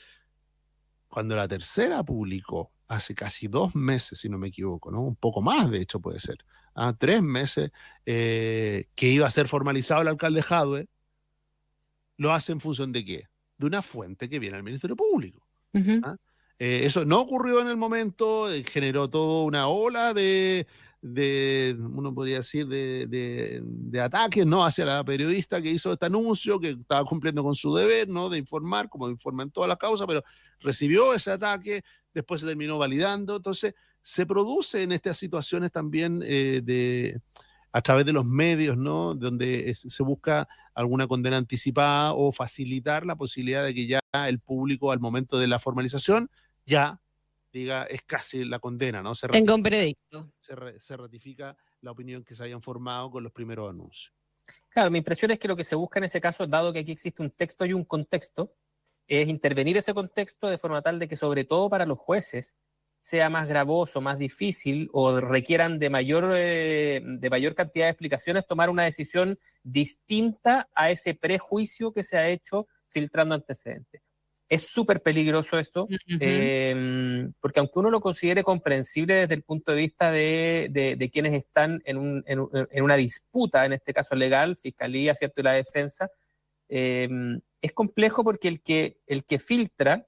Cuando la Tercera publicó hace casi 2 meses, si no me equivoco, ¿no? Un poco más, de hecho, puede ser, 3 meses, que iba a ser formalizado el alcalde Jadwe, lo hace en función de ¿qué? De una fuente que viene al Ministerio Público. Eso no ocurrió en el momento, generó toda una ola de uno podría decir, de ataques, ¿no? Hacia la periodista que hizo este anuncio, que estaba cumpliendo con su deber, ¿no? De informar, como informa en todas las causas, pero recibió ese ataque, después se terminó validando. Entonces, se produce en estas situaciones también a través de los medios, ¿no? Donde se busca alguna condena anticipada o facilitar la posibilidad de que ya el público, al momento de la formalización, ya diga, es casi la condena, ¿no? Tenga un veredicto. Se ratifica la opinión que se hayan formado con los primeros anuncios. Claro, mi impresión es que lo que se busca en ese caso, dado que aquí existe un texto y un contexto, es intervenir ese contexto de forma tal de que, sobre todo para los jueces, sea más gravoso, más difícil o requieran de mayor cantidad de explicaciones tomar una decisión distinta a ese prejuicio que se ha hecho filtrando antecedentes. Es súper peligroso esto, porque aunque uno lo considere comprensible desde el punto de vista de quienes están en una disputa, en este caso legal, fiscalía, ¿cierto? Y la defensa, es complejo porque el que filtra,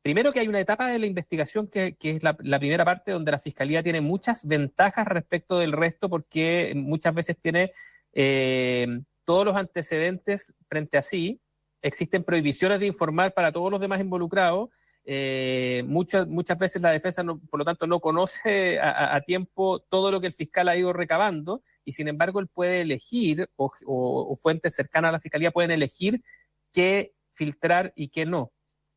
primero que hay una etapa de la investigación que es la primera parte donde la fiscalía tiene muchas ventajas respecto del resto porque muchas veces tiene todos los antecedentes frente a sí. Existen prohibiciones de informar para todos los demás involucrados. Muchas veces la defensa, por lo tanto, no conoce a tiempo todo lo que el fiscal ha ido recabando y, sin embargo, él puede elegir, o fuentes cercanas a la fiscalía pueden elegir qué filtrar y qué no.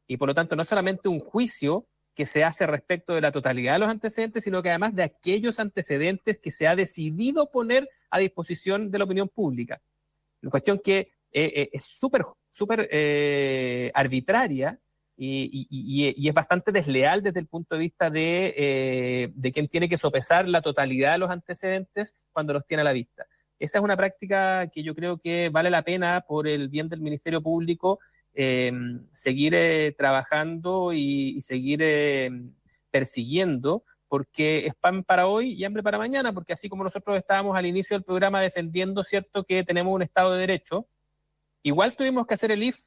Y, por lo tanto, no solamente un juicio que se hace respecto de la totalidad de los antecedentes, sino que además de aquellos antecedentes que se ha decidido poner a disposición de la opinión pública. Una cuestión que es súper arbitraria y es bastante desleal desde el punto de vista de quien tiene que sopesar la totalidad de los antecedentes cuando los tiene a la vista. Esa es una práctica que yo creo que vale la pena, por el bien del Ministerio Público, seguir trabajando y seguir persiguiendo, porque es pan para hoy y hambre para mañana, porque así como nosotros estábamos al inicio del programa defendiendo, ¿cierto?, que tenemos un Estado de Derecho, igual tuvimos que hacer el IF,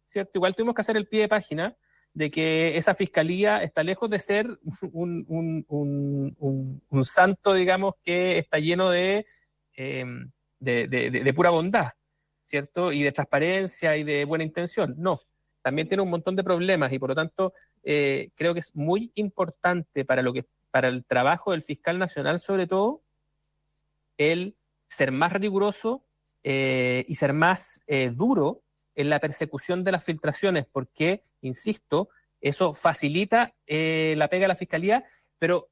¿cierto? Igual tuvimos que hacer el pie de página de que esa fiscalía está lejos de ser un santo, digamos, que está lleno de pura bondad, ¿cierto? Y de transparencia y de buena intención. No, también tiene un montón de problemas y, por lo tanto, creo que es muy importante para el trabajo del fiscal nacional, sobre todo, el ser más riguroso y ser más duro en la persecución de las filtraciones, porque, insisto, eso facilita la pega de la fiscalía, pero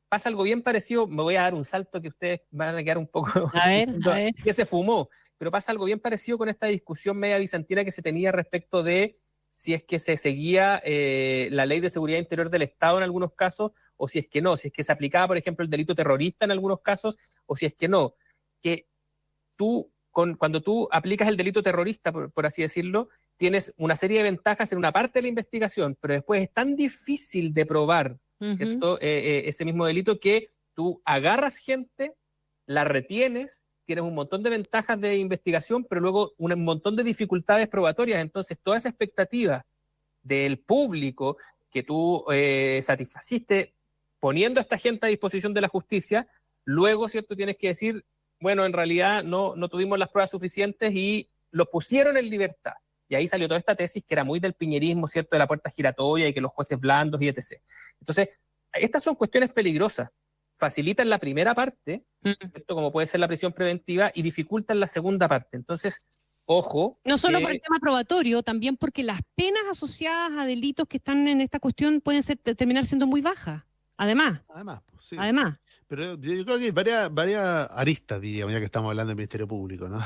pasa algo bien parecido. Me voy a dar un salto que ustedes van a quedar un poco a ver. que se fumó, pero pasa algo bien parecido con esta discusión media bizantina que se tenía respecto de si es que se seguía la Ley de Seguridad Interior del Estado en algunos casos, o si es que no, si es que se aplicaba, por ejemplo, el delito terrorista en algunos casos, o si es que no. Que cuando tú aplicas el delito terrorista, por así decirlo, tienes una serie de ventajas en una parte de la investigación, pero después es tan difícil de probar, ¿cierto? Ese mismo delito, que tú agarras gente, la retienes, tienes un montón de ventajas de investigación, pero luego un montón de dificultades probatorias. Entonces, toda esa expectativa del público que tú satisfaciste poniendo a esta gente a disposición de la justicia, luego, ¿cierto?, tienes que decir, bueno, en realidad no tuvimos las pruebas suficientes y lo pusieron en libertad. Y ahí salió toda esta tesis que era muy del piñerismo, ¿cierto? De la puerta giratoria y que los jueces blandos y etc. Entonces, estas son cuestiones peligrosas. Facilitan la primera parte, ¿cierto? Como puede ser la prisión preventiva, y dificultan la segunda parte. Entonces, ojo. No solo por el tema probatorio, también porque las penas asociadas a delitos que están en esta cuestión pueden terminar siendo muy bajas. Además, pues, sí. Además. Pero yo creo que hay varias aristas, diríamos, ya que estamos hablando del Ministerio Público, ¿no?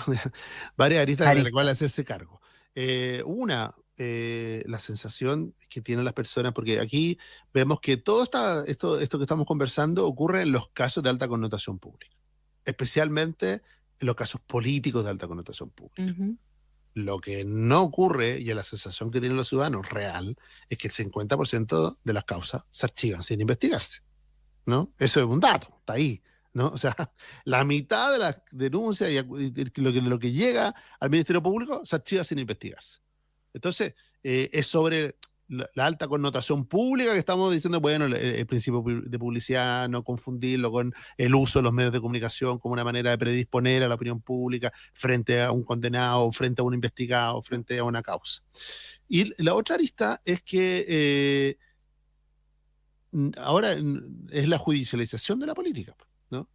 Varias aristas de las cuales hacerse cargo. Una, la sensación que tienen las personas, porque aquí vemos que todo esto que estamos conversando ocurre en los casos de alta connotación pública, especialmente en los casos políticos de alta connotación pública. Lo que no ocurre, y es la sensación que tienen los ciudadanos real, es que el 50% de las causas se archivan sin investigarse, ¿no? Eso es un dato, está ahí, ¿no? O sea, la mitad de las denuncias y lo que llega al Ministerio Público se archiva sin investigarse. Entonces, es sobre la alta connotación pública que estamos diciendo, bueno, el principio de publicidad, no confundirlo con el uso de los medios de comunicación como una manera de predisponer a la opinión pública frente a un condenado, frente a un investigado, frente a una causa. Y la otra arista es que ahora es la judicialización de la política, ¿no?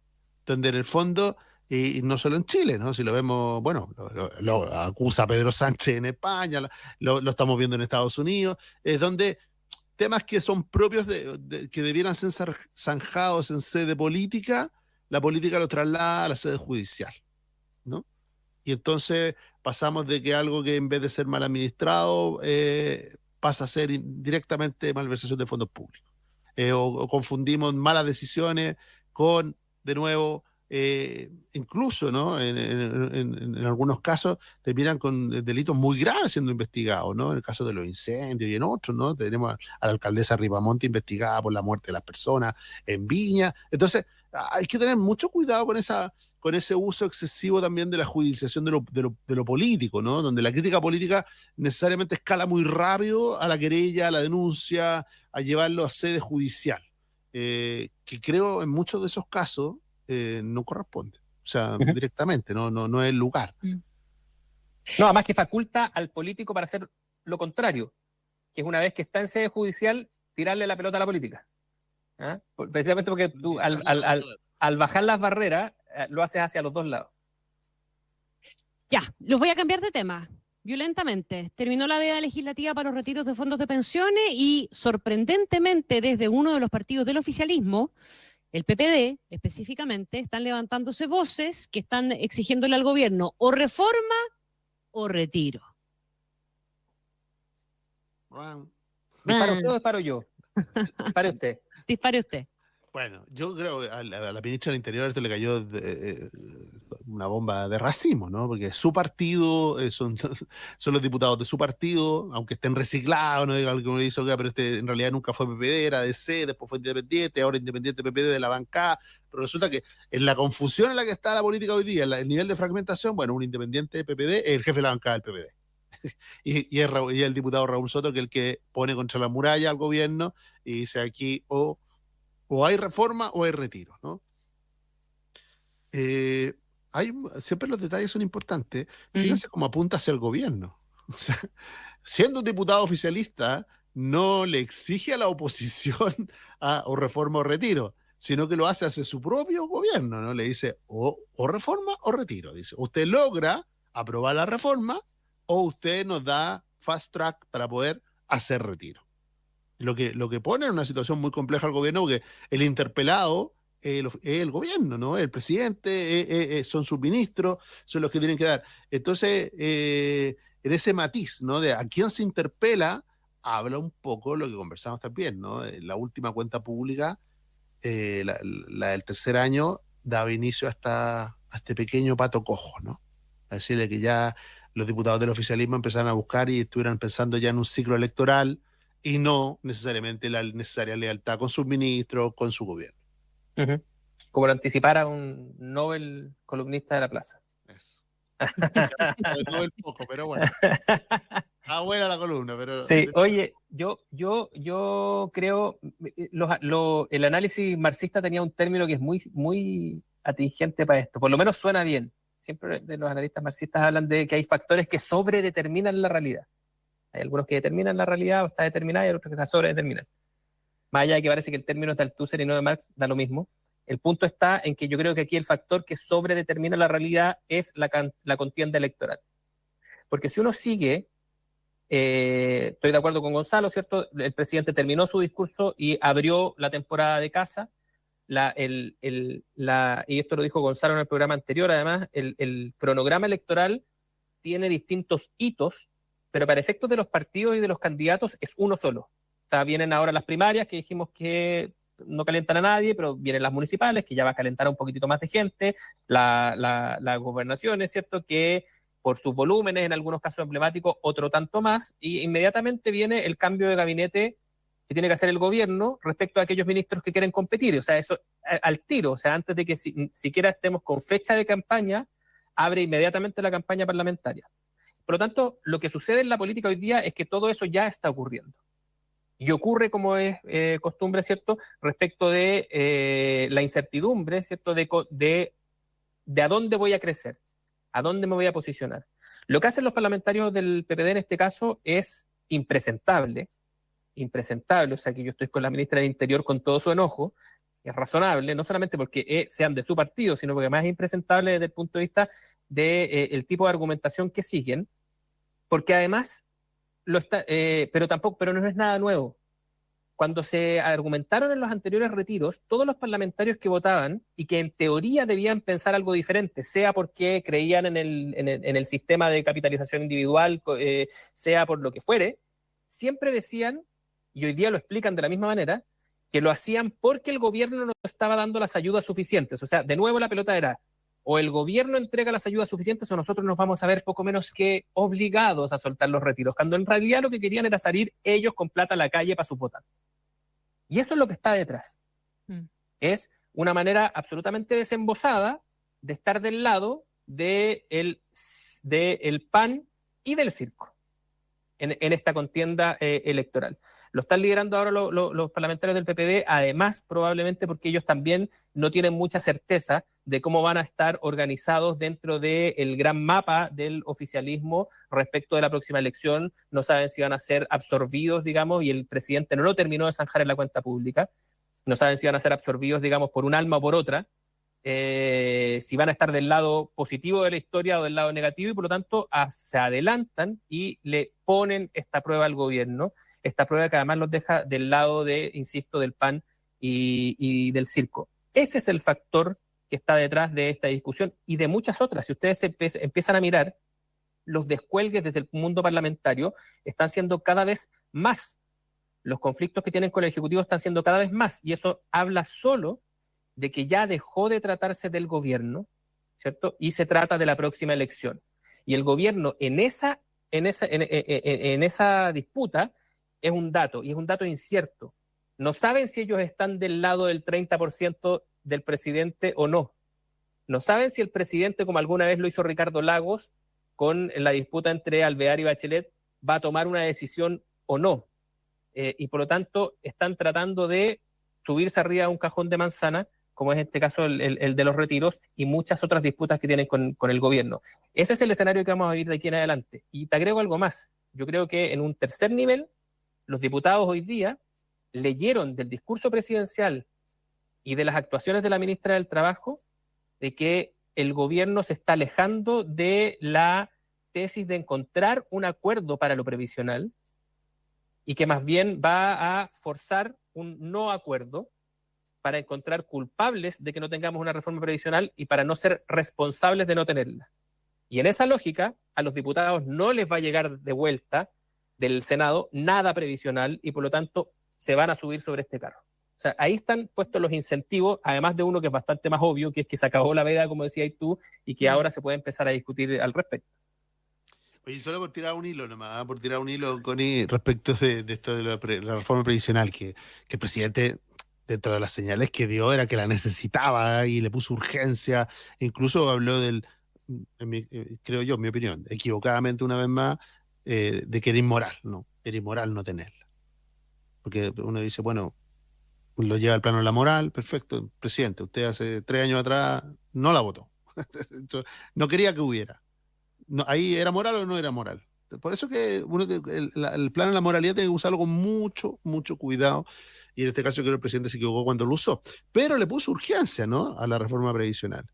Donde en el fondo, y no solo en Chile, ¿no? Si lo vemos, bueno, lo acusa Pedro Sánchez en España, lo estamos viendo en Estados Unidos, es donde temas que son propios que debieran ser zanjados en sede política, la política lo traslada a la sede judicial, ¿no? Y entonces pasamos de que algo que en vez de ser mal administrado pasa a ser directamente malversación de fondos públicos. O confundimos malas decisiones con, de nuevo, incluso, ¿no? En algunos casos terminan con delitos muy graves siendo investigados, ¿no? En el caso de los incendios y en otros, ¿no? Tenemos a la alcaldesa Ripamonte investigada por la muerte de las personas en Viña. Entonces, hay que tener mucho cuidado con ese uso excesivo también de la judicialización de lo político, ¿no? Donde la crítica política necesariamente escala muy rápido a la querella, a la denuncia, a llevarlo a sede judicial, que creo en muchos de esos casos no corresponde, o sea, directamente, no es el lugar. No, además que faculta al político para hacer lo contrario, que es una vez que está en sede judicial, tirarle la pelota a la política. ¿Ah? Precisamente porque tú al bajar las barreras lo haces hacia los dos lados. Ya, los voy a cambiar de tema violentamente. Terminó la veda legislativa para los retiros de fondos de pensiones y, sorprendentemente, desde uno de los partidos del oficialismo, el PPD específicamente, están levantándose voces que están exigiéndole al gobierno o reforma o retiro. ¿Disparo usted o disparo yo? Dispare usted. Dispare usted. Bueno, yo creo que a la ministra del Interior esto le cayó una bomba de racismo, ¿no? Porque su partido, son los diputados de su partido, aunque estén reciclados, no diga algo que hizo, pero en realidad nunca fue PPD, era DC, después fue independiente, ahora independiente PPD de la bancada, pero resulta que en la confusión en la que está la política hoy día, el nivel de fragmentación, bueno, un independiente de PPD es el jefe de la bancada del PPD. y es el diputado Raúl Soto, que es el que pone contra la muralla al gobierno y dice aquí o hay reforma o hay retiro, ¿no? Siempre los detalles son importantes. Fíjense cómo apunta hacia el gobierno. O sea, siendo un diputado oficialista, no le exige a la oposición o reforma o retiro, sino que lo hace hacia su propio gobierno, ¿no? Le dice o reforma o retiro. Dice, usted logra aprobar la reforma o usted nos da fast track para poder hacer retiro. Lo que pone en una situación muy compleja al gobierno, porque el interpelado es el gobierno, ¿no? El presidente, son sus ministros, son los que tienen que dar. Entonces, en ese matiz, ¿no? De a quién se interpela, habla un poco lo que conversamos también, ¿no? La última cuenta pública, la del tercer año, daba inicio a este pequeño pato cojo, ¿no? A decirle que ya los diputados del oficialismo empezaron a buscar y estuvieran pensando ya en un ciclo electoral, y no necesariamente la necesaria lealtad con sus ministros, con su gobierno. Como lo anticipara un Nobel columnista de La Plaza. Eso. Nobel poco, pero bueno. Buena la columna, pero... Sí, oye, yo creo, el análisis marxista tenía un término que es muy, muy atingente para esto, por lo menos suena bien, siempre de los analistas marxistas hablan de que hay factores que sobredeterminan la realidad. Hay algunos que determinan la realidad o está determinada y hay otros que está sobredeterminada. Más allá de que parece que el término es de Althusser y no de Marx, da lo mismo. El punto está en que yo creo que aquí el factor que sobredetermina la realidad es la contienda electoral. Porque si uno sigue, estoy de acuerdo con Gonzalo, ¿cierto? El presidente terminó su discurso y abrió la temporada de caza. Y esto lo dijo Gonzalo en el programa anterior, además, el cronograma electoral tiene distintos hitos, pero para efectos de los partidos y de los candidatos es uno solo. O sea, vienen ahora las primarias, que dijimos que no calientan a nadie, pero vienen las municipales, que ya va a calentar a un poquitito más de gente, las gobernaciones, ¿cierto?, que por sus volúmenes, en algunos casos emblemáticos, otro tanto más, y inmediatamente viene el cambio de gabinete que tiene que hacer el gobierno respecto a aquellos ministros que quieren competir. O sea, eso al tiro, o sea, antes de que siquiera estemos con fecha de campaña, abre inmediatamente la campaña parlamentaria. Por lo tanto, lo que sucede en la política hoy día es que todo eso ya está ocurriendo. Y ocurre, como es costumbre, ¿cierto?, respecto de la incertidumbre, ¿cierto?, de a dónde voy a crecer, a dónde me voy a posicionar. Lo que hacen los parlamentarios del PPD en este caso es impresentable, o sea, que yo estoy con la ministra del Interior con todo su enojo, es razonable, no solamente porque sean de su partido, sino porque además es impresentable desde el punto de vista del tipo de argumentación que siguen, porque además, pero no es nada nuevo. Cuando se argumentaron en los anteriores retiros, todos los parlamentarios que votaban y que en teoría debían pensar algo diferente, sea porque creían en el sistema de capitalización individual, sea por lo que fuere, siempre decían, y hoy día lo explican de la misma manera, que lo hacían porque el gobierno no estaba dando las ayudas suficientes. O sea, de nuevo la pelota era, o el gobierno entrega las ayudas suficientes o nosotros nos vamos a ver poco menos que obligados a soltar los retiros, cuando en realidad lo que querían era salir ellos con plata a la calle para sus votantes. Y eso es lo que está detrás. Es una manera absolutamente desembosada de estar del lado del PAN y del circo en esta contienda electoral. Lo están liderando ahora los parlamentarios del PPD, además probablemente porque ellos también no tienen mucha certeza de cómo van a estar organizados dentro del gran mapa del oficialismo respecto de la próxima elección. No saben si van a ser absorbidos, digamos, y el presidente no lo terminó de zanjar en la cuenta pública. No saben si van a ser absorbidos, digamos, por un alma o por otra. Si van a estar del lado positivo de la historia o del lado negativo, y por lo tanto se adelantan y le ponen esta prueba al gobierno, esta prueba que además los deja del lado insisto, del PAN y del circo. Ese es el factor que está detrás de esta discusión y de muchas otras. Si ustedes empiezan a mirar, los descuelgues desde el mundo parlamentario están siendo cada vez más. Los conflictos que tienen con el Ejecutivo están siendo cada vez más, y eso habla solo de que ya dejó de tratarse del gobierno, ¿cierto? Y se trata de la próxima elección. Y el gobierno en esa disputa es un dato, y es un dato incierto. No saben si ellos están del lado del 30% del presidente o no. No saben si el presidente, como alguna vez lo hizo Ricardo Lagos, con la disputa entre Alvear y Bachelet, va a tomar una decisión o no. Y por lo tanto, están tratando de subirse arriba a un cajón de manzana, como es este caso el de los retiros, y muchas otras disputas que tienen con el gobierno. Ese es el escenario que vamos a vivir de aquí en adelante. Y te agrego algo más. Yo creo que en un tercer nivel, los diputados hoy día leyeron del discurso presidencial y de las actuaciones de la ministra del Trabajo de que el gobierno se está alejando de la tesis de encontrar un acuerdo para lo previsional y que más bien va a forzar un no acuerdo para encontrar culpables de que no tengamos una reforma previsional y para no ser responsables de no tenerla. Y en esa lógica, a los diputados no les va a llegar de vuelta del Senado nada previsional y por lo tanto se van a subir sobre este carro. O sea, ahí están puestos los incentivos, además de uno que es bastante más obvio, que es que se acabó la veda, como decías tú, y que ahora se puede empezar a discutir al respecto. Oye, solo por tirar un hilo nomás, Connie, respecto de esto de la reforma previsional, que el presidente, dentro de las señales que dio, era que la necesitaba y le puso urgencia, incluso habló creo yo, en mi opinión, equivocadamente una vez más, de que era inmoral no tenerla. Porque uno dice, bueno, lo lleva al plano de la moral, perfecto, presidente, usted hace 3 años atrás no la votó. No quería que hubiera. No, ahí era moral o no era moral. Por eso que el plan de la moralidad tiene que usarlo con mucho, mucho cuidado. Y en este caso creo que el presidente se equivocó cuando lo usó. Pero le puso urgencia, ¿no?, a la reforma previsional.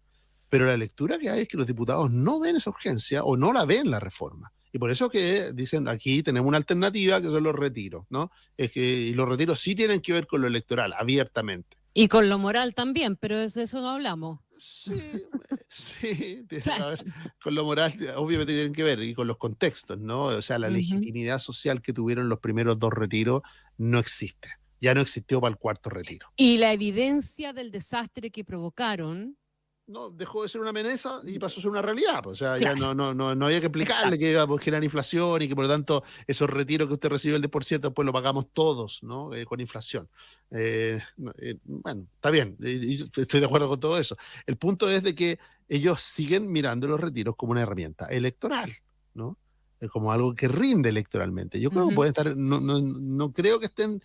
Pero la lectura que hay es que los diputados no ven esa urgencia o no la ven la reforma. Y por eso que dicen aquí tenemos una alternativa que son los retiros, ¿no? Y los retiros sí tienen que ver con lo electoral, abiertamente. Y con lo moral también, pero de eso no hablamos. Sí, a ver, con lo moral obviamente tienen que ver y con los contextos, ¿no? O sea, la legitimidad social que tuvieron los primeros 2 retiros no existe. Ya no existió para el 4.º retiro. Y la evidencia del desastre que provocaron. No, dejó de ser una amenaza y pasó a ser una realidad. Pues, o sea, claro. Ya no había que explicarle que iba a generar inflación y que por lo tanto esos retiros que usted recibe el 10% después lo pagamos todos, ¿no? Con inflación. Bueno, está bien, estoy de acuerdo con todo eso. El punto es de que ellos siguen mirando los retiros como una herramienta electoral, ¿no? Como algo que rinde electoralmente. Yo creo que pueden estar, no creo que estén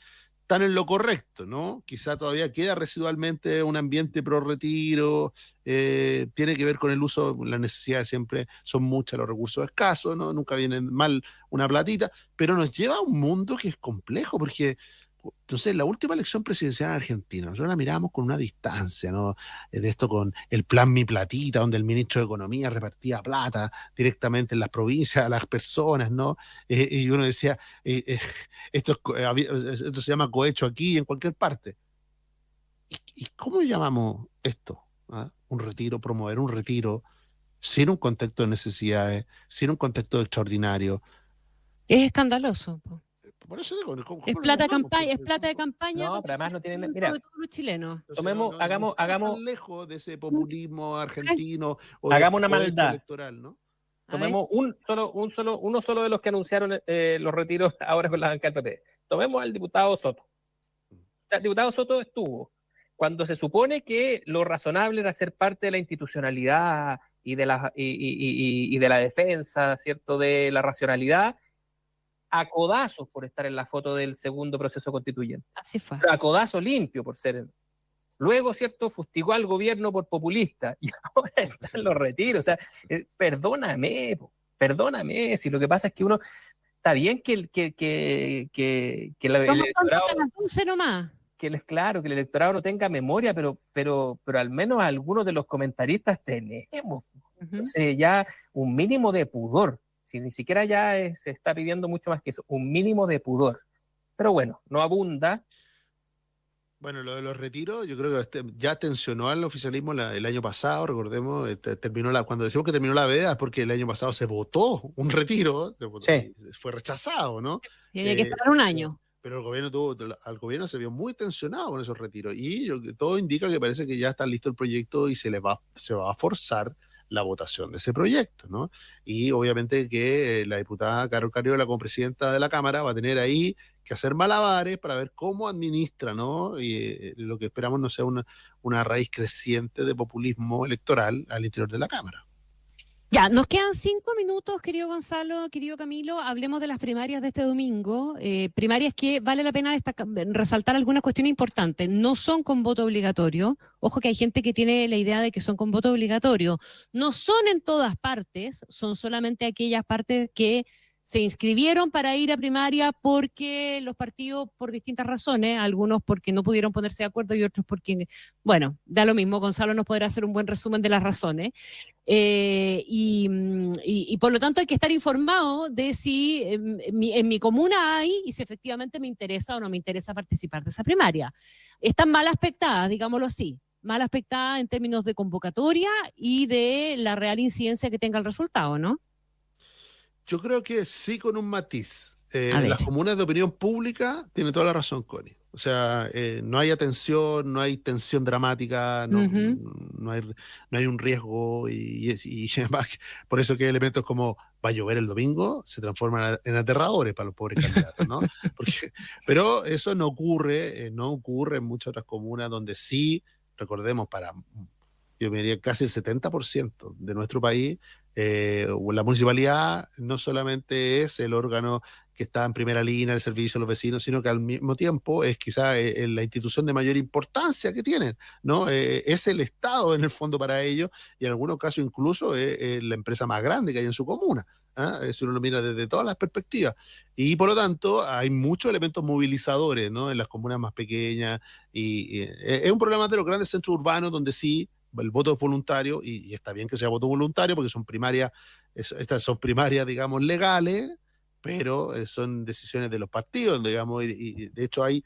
tan en lo correcto, ¿no? Quizá todavía queda residualmente un ambiente pro retiro, tiene que ver con el uso, las necesidades siempre son muchas, los recursos escasos, ¿no? Nunca vienen mal una platita, pero nos lleva a un mundo que es complejo, porque entonces la última elección presidencial en Argentina, nosotros la miramos con una distancia, ¿no? De esto con el plan Mi Platita, donde el ministro de Economía repartía plata directamente en las provincias a las personas, ¿no? Y uno decía, esto se llama cohecho aquí y en cualquier parte. ¿Y cómo llamamos esto? ¿Ah? Un retiro, promover un retiro sin un contexto de necesidades, sin un contexto extraordinario. Es escandaloso. Por eso digo, es plata de campaña, es plata de campaña. No, pero además no tienen, mira, de todos los chilenos. Tomemos, hagamos tan lejos de ese populismo argentino o hagamos una maldad electoral, ¿no? Tomemos uno solo de los que anunciaron los retiros ahora con la banca del PP. Tomemos al diputado Soto. El diputado Soto estuvo cuando se supone que lo razonable era ser parte de la institucionalidad y de la defensa, ¿cierto?, de la racionalidad, a codazos por estar en la foto del segundo proceso constituyente. Así fue. A codazo limpio por ser. Luego, ¿cierto?, fustigó al gobierno por populista y ahora están los retiros. O sea, perdóname, si lo que pasa es que uno, está bien que el electorado, nomás. Claro, que el electorado no tenga memoria, pero al menos algunos de los comentaristas tenemos. Entonces ya un mínimo de pudor. Si ni siquiera ya se está pidiendo mucho más que eso, un mínimo de pudor. Pero bueno, no abunda. Bueno, lo de los retiros, yo creo que ya tensionó al oficialismo el año pasado, recordemos, cuando decimos que terminó la veda es porque el año pasado se votó un retiro, fue rechazado, ¿no? Tiene que esperar un año. Pero al gobierno se vio muy tensionado con esos retiros y todo indica que parece que ya está listo el proyecto y se va a forzar la votación de ese proyecto, ¿no? Y obviamente que la diputada Carol Cariola, como presidenta de la Cámara, va a tener ahí que hacer malabares para ver cómo administra, ¿no? Y lo que esperamos no sea una raíz creciente de populismo electoral al interior de la Cámara. Ya, nos quedan 5 minutos, querido Gonzalo, querido Camilo. Hablemos de las primarias de este domingo. Primarias que vale la pena resaltar algunas cuestiones importantes. No son con voto obligatorio. Ojo que hay gente que tiene la idea de que son con voto obligatorio. No son en todas partes, son solamente aquellas partes que se inscribieron para ir a primaria porque los partidos, por distintas razones, algunos porque no pudieron ponerse de acuerdo y otros porque, bueno, da lo mismo, Gonzalo nos podrá hacer un buen resumen de las razones. Y por lo tanto hay que estar informado de si en mi comuna hay y si efectivamente me interesa o no me interesa participar de esa primaria. Están mal aspectadas, digámoslo así, mal aspectadas en términos de convocatoria y de la real incidencia que tenga el resultado, ¿no? Yo creo que sí, con un matiz. Las comunas de opinión pública tiene toda la razón, Connie. O sea, no hay atención, no hay tensión dramática, no hay un riesgo y además por eso que elementos como va a llover el domingo se transforman en aterradores para los pobres candidatos, ¿no? Pero eso no ocurre en muchas otras comunas donde sí, recordemos, yo me diría casi el 70% de nuestro país, la municipalidad no solamente es el órgano que está en primera línea del servicio a los vecinos, sino que al mismo tiempo es quizá la institución de mayor importancia que tienen, ¿no? Es el Estado en el fondo para ellos, y en algunos casos incluso es la empresa más grande que hay en su comuna, si uno lo mira desde todas las perspectivas. Y por lo tanto hay muchos elementos movilizadores, ¿no? En las comunas más pequeñas, y es un problema de los grandes centros urbanos donde sí el voto es voluntario, y está bien que sea voto voluntario porque son primarias, estas son primarias, digamos, legales, pero son decisiones de los partidos, digamos, y de hecho hay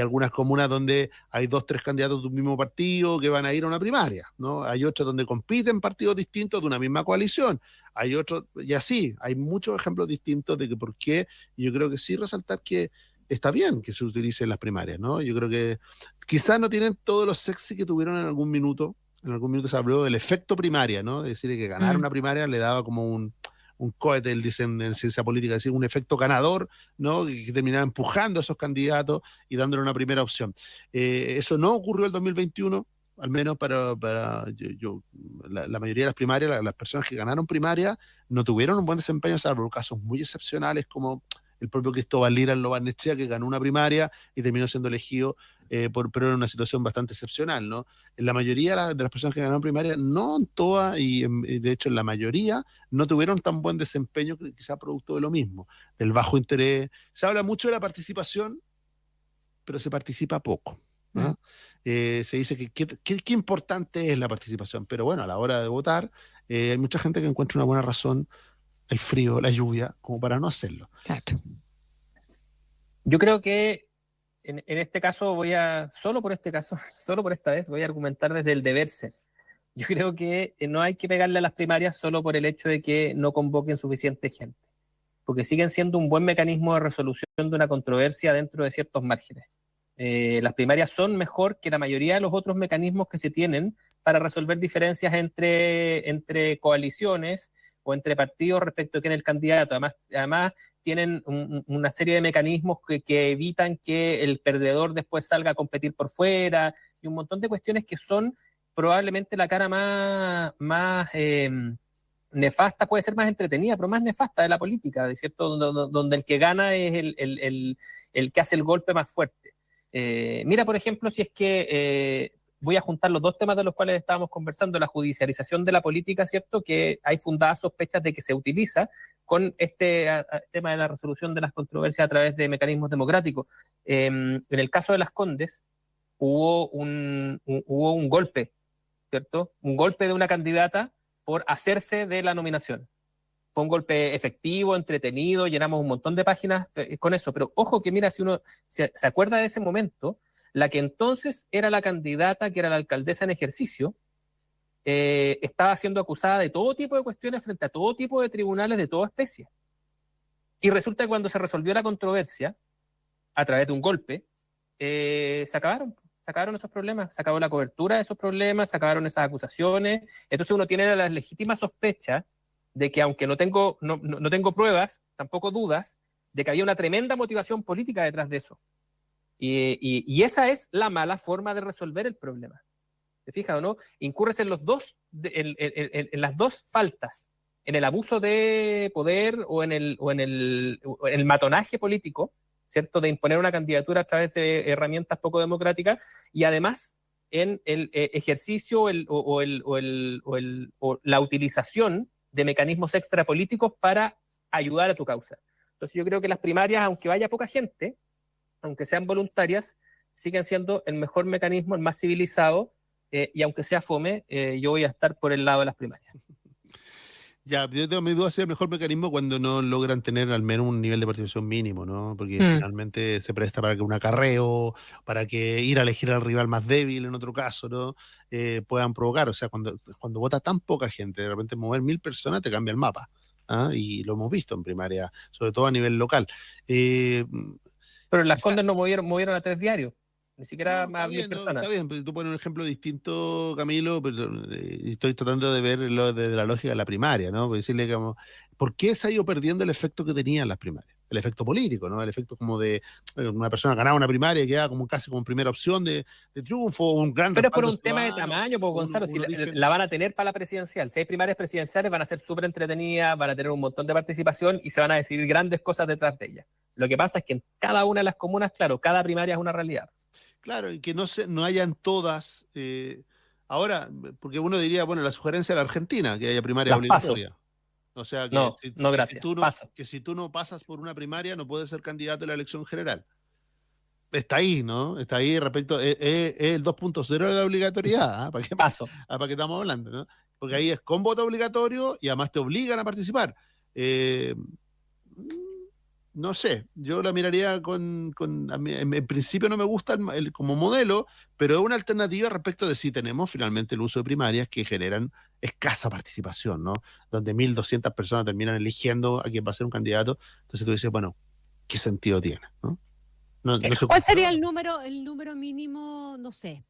algunas comunas donde hay 2, 3 candidatos de un mismo partido que van a ir a una primaria, ¿no? Hay otras donde compiten partidos distintos de una misma coalición, hay otros, y así, hay muchos ejemplos distintos de que por qué, y yo creo que sí resaltar que está bien que se utilicen las primarias, ¿no? Yo creo que quizás no tienen todos los sexy que tuvieron en algún minuto se habló del efecto primaria, ¿no? Es decir, que ganar una primaria le daba como un cohete, dicen en ciencia política, es decir, un efecto ganador, ¿no? Que terminaba empujando a esos candidatos y dándole una primera opción. Eso no ocurrió el 2021, al menos para la mayoría de las primarias, las personas que ganaron primaria no tuvieron un buen desempeño, salvo casos muy excepcionales como el propio Cristóbal Lira en Lo Barnechea, que ganó una primaria y terminó siendo elegido, pero en una situación bastante excepcional, ¿no? En la mayoría de las personas que ganaron primaria, no en todas, y de hecho en la mayoría, no tuvieron tan buen desempeño, quizá producto de lo mismo, del bajo interés. Se habla mucho de la participación, pero se participa poco, ¿no? Se dice que qué importante es la participación, pero bueno, a la hora de votar, hay mucha gente que encuentra una buena razón, el frío, la lluvia, como para no hacerlo. Claro. Yo creo que en este caso solo por esta vez, voy a argumentar desde el deber ser. Yo creo que no hay que pegarle a las primarias solo por el hecho de que no convoquen suficiente gente, porque siguen siendo un buen mecanismo de resolución de una controversia dentro de ciertos márgenes. Las primarias son mejor que la mayoría de los otros mecanismos que se tienen para resolver diferencias entre coaliciones o entre partidos respecto a quién es el candidato. Además tienen una serie de mecanismos que evitan que el perdedor después salga a competir por fuera, y un montón de cuestiones que son probablemente la cara más nefasta, puede ser más entretenida, pero más nefasta de la política, ¿de cierto? Donde el que gana es el que hace el golpe más fuerte. Mira, por ejemplo, si es que voy a juntar los dos temas de los cuales estábamos conversando, la judicialización de la política, ¿cierto? Que hay fundadas sospechas de que se utiliza con este tema de la resolución de las controversias a través de mecanismos democráticos. En el caso de Las Condes, hubo un golpe, ¿cierto? Un golpe de una candidata por hacerse de la nominación. Fue un golpe efectivo, entretenido, llenamos un montón de páginas con eso, pero ojo que mira, si uno se acuerda de ese momento, la que entonces era la candidata, que era la alcaldesa en ejercicio, estaba siendo acusada de todo tipo de cuestiones frente a todo tipo de tribunales de toda especie. Y resulta que cuando se resolvió la controversia, a través de un golpe, se acabaron esos problemas, se acabó la cobertura de esos problemas, se acabaron esas acusaciones. Entonces uno tiene la legítima sospecha de que, aunque no tengo pruebas, tampoco dudas, de que había una tremenda motivación política detrás de eso. Y esa es la mala forma de resolver el problema. ¿Te fijas o no? Incurres en en las dos faltas, en el abuso de poder o en el matonaje político, ¿cierto? De imponer una candidatura a través de herramientas poco democráticas, y además en el ejercicio o la utilización de mecanismos extrapolíticos para ayudar a tu causa. Entonces yo creo que las primarias, aunque vaya poca gente, aunque sean voluntarias, siguen siendo el mejor mecanismo, el más civilizado, y aunque sea fome, yo voy a estar por el lado de las primarias. Ya, yo tengo mis dudas si es el mejor mecanismo cuando no logran tener al menos un nivel de participación mínimo, ¿no? Porque finalmente se presta para que un acarreo, para que ir a elegir al rival más débil en otro caso, ¿no? Puedan provocar. O sea, cuando vota tan poca gente, de repente mover 1000 personas te cambia el mapa. Y lo hemos visto en primaria, sobre todo a nivel local. Pero en Las Condes no movieron a 3 diarios. ni siquiera No, más 1000 personas. Está bien, pero tú pones un ejemplo distinto, Camilo, pero estoy tratando de ver lo de la lógica de la primaria, ¿no? Por decirle como, ¿por qué se ha ido perdiendo el efecto que tenían las primarias? El efecto político, ¿no? El efecto como de una persona ganaba una primaria y queda como casi como primera opción de triunfo, un gran Pero es por respaldo un tema de ciudadano, tamaño, pues, Gonzalo, si la van a tener para la presidencial. Si hay primarias presidenciales, van a ser súper entretenidas, van a tener un montón de participación y se van a decidir grandes cosas detrás de ellas. Lo que pasa es que en cada una de las comunas, claro, cada primaria es una realidad. Claro, y que no hayan todas. Ahora, porque uno diría, bueno, la sugerencia de la Argentina, que haya primaria obligatoria. O sea, que, gracias. Que si tú no pasas por una primaria, no puedes ser candidato a la elección general. Está ahí, ¿no? Está ahí respecto. Es el 2.0 de la obligatoriedad. ¿Para qué paso? ¿Para qué estamos hablando, no? Porque ahí es con voto obligatorio y además te obligan a participar. No sé, yo la miraría en principio no me gusta como modelo, pero es una alternativa respecto de si tenemos finalmente el uso de primarias que generan escasa participación, ¿no? Donde 1.200 personas terminan eligiendo a quién va a ser un candidato. Entonces tú dices, bueno, ¿qué sentido tiene? ¿No? ¿Cuál sería el número mínimo, no sé,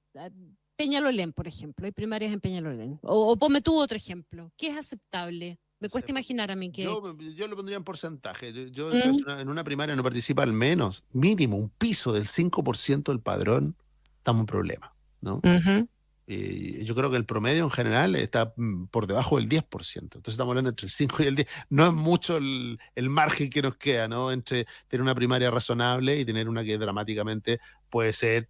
Peñalolén, por ejemplo? Hay primarias en Peñalolén. O ponme tú otro ejemplo. ¿Qué es aceptable? Me cuesta imaginar a mí que... Yo lo pondría en porcentaje. Yo en una primaria no participa al menos, mínimo, un piso del 5% del padrón, estamos en problema, ¿no? Yo creo que el promedio en general está por debajo del 10%. Entonces estamos hablando entre el 5 y el 10. No es mucho el margen que nos queda, ¿no? Entre tener una primaria razonable y tener una que dramáticamente puede ser...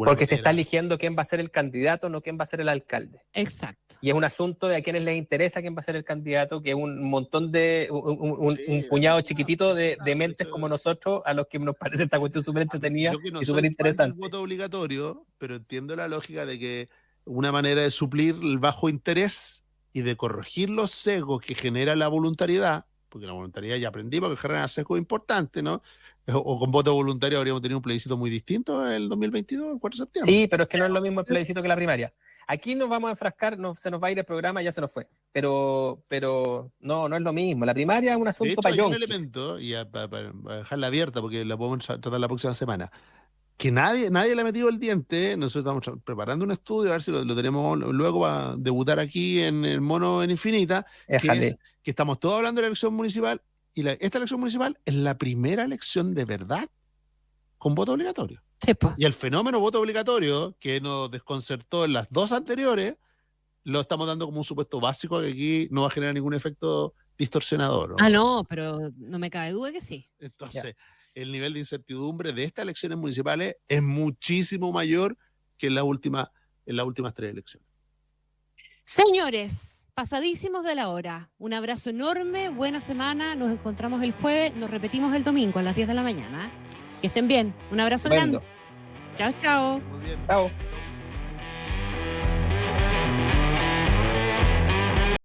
Porque se está eligiendo quién va a ser el candidato, no quién va a ser el alcalde. Exacto. Y es un asunto de a quienes les interesa quién va a ser el candidato, que es un montón de, un puñado chiquitito de mentes como nosotros, a los que nos parece esta cuestión súper entretenida y súper interesante. Yo voto obligatorio, pero entiendo la lógica de que una manera de suplir el bajo interés y de corregir los sesgos que genera la voluntariedad, porque la voluntariedad ya aprendimos que genera sesgos importantes, ¿no? O con voto voluntario habríamos tenido un plebiscito muy distinto el 2022, el 4 de septiembre. Sí, pero es que no es lo mismo el plebiscito que la primaria. Aquí nos vamos a enfrascar, se nos va a ir el programa, ya se nos fue. Pero no es lo mismo. La primaria es un asunto para hay un elemento, y para dejarla abierta, porque la podemos tratar la próxima semana, que nadie le ha metido el diente. Nosotros estamos preparando un estudio, a ver si lo tenemos luego para debutar aquí en el Mono en Infinita, que estamos todos hablando de la elección municipal, y esta elección municipal es la primera elección de verdad con voto obligatorio. Sí, pues. Y el fenómeno voto obligatorio, que nos desconcertó en las dos anteriores, lo estamos dando como un supuesto básico que aquí no va a generar ningún efecto distorsionador, ¿no? No, pero no me cabe duda que sí. Entonces, el nivel de incertidumbre de estas elecciones municipales es muchísimo mayor que en las últimas 3 elecciones. Señores, pasadísimos de la hora. Un abrazo enorme, buena semana. Nos encontramos el jueves, nos repetimos el domingo a las 10 de la mañana. Que estén bien. Un abrazo grande. Chao, chao. Muy bien. Chao.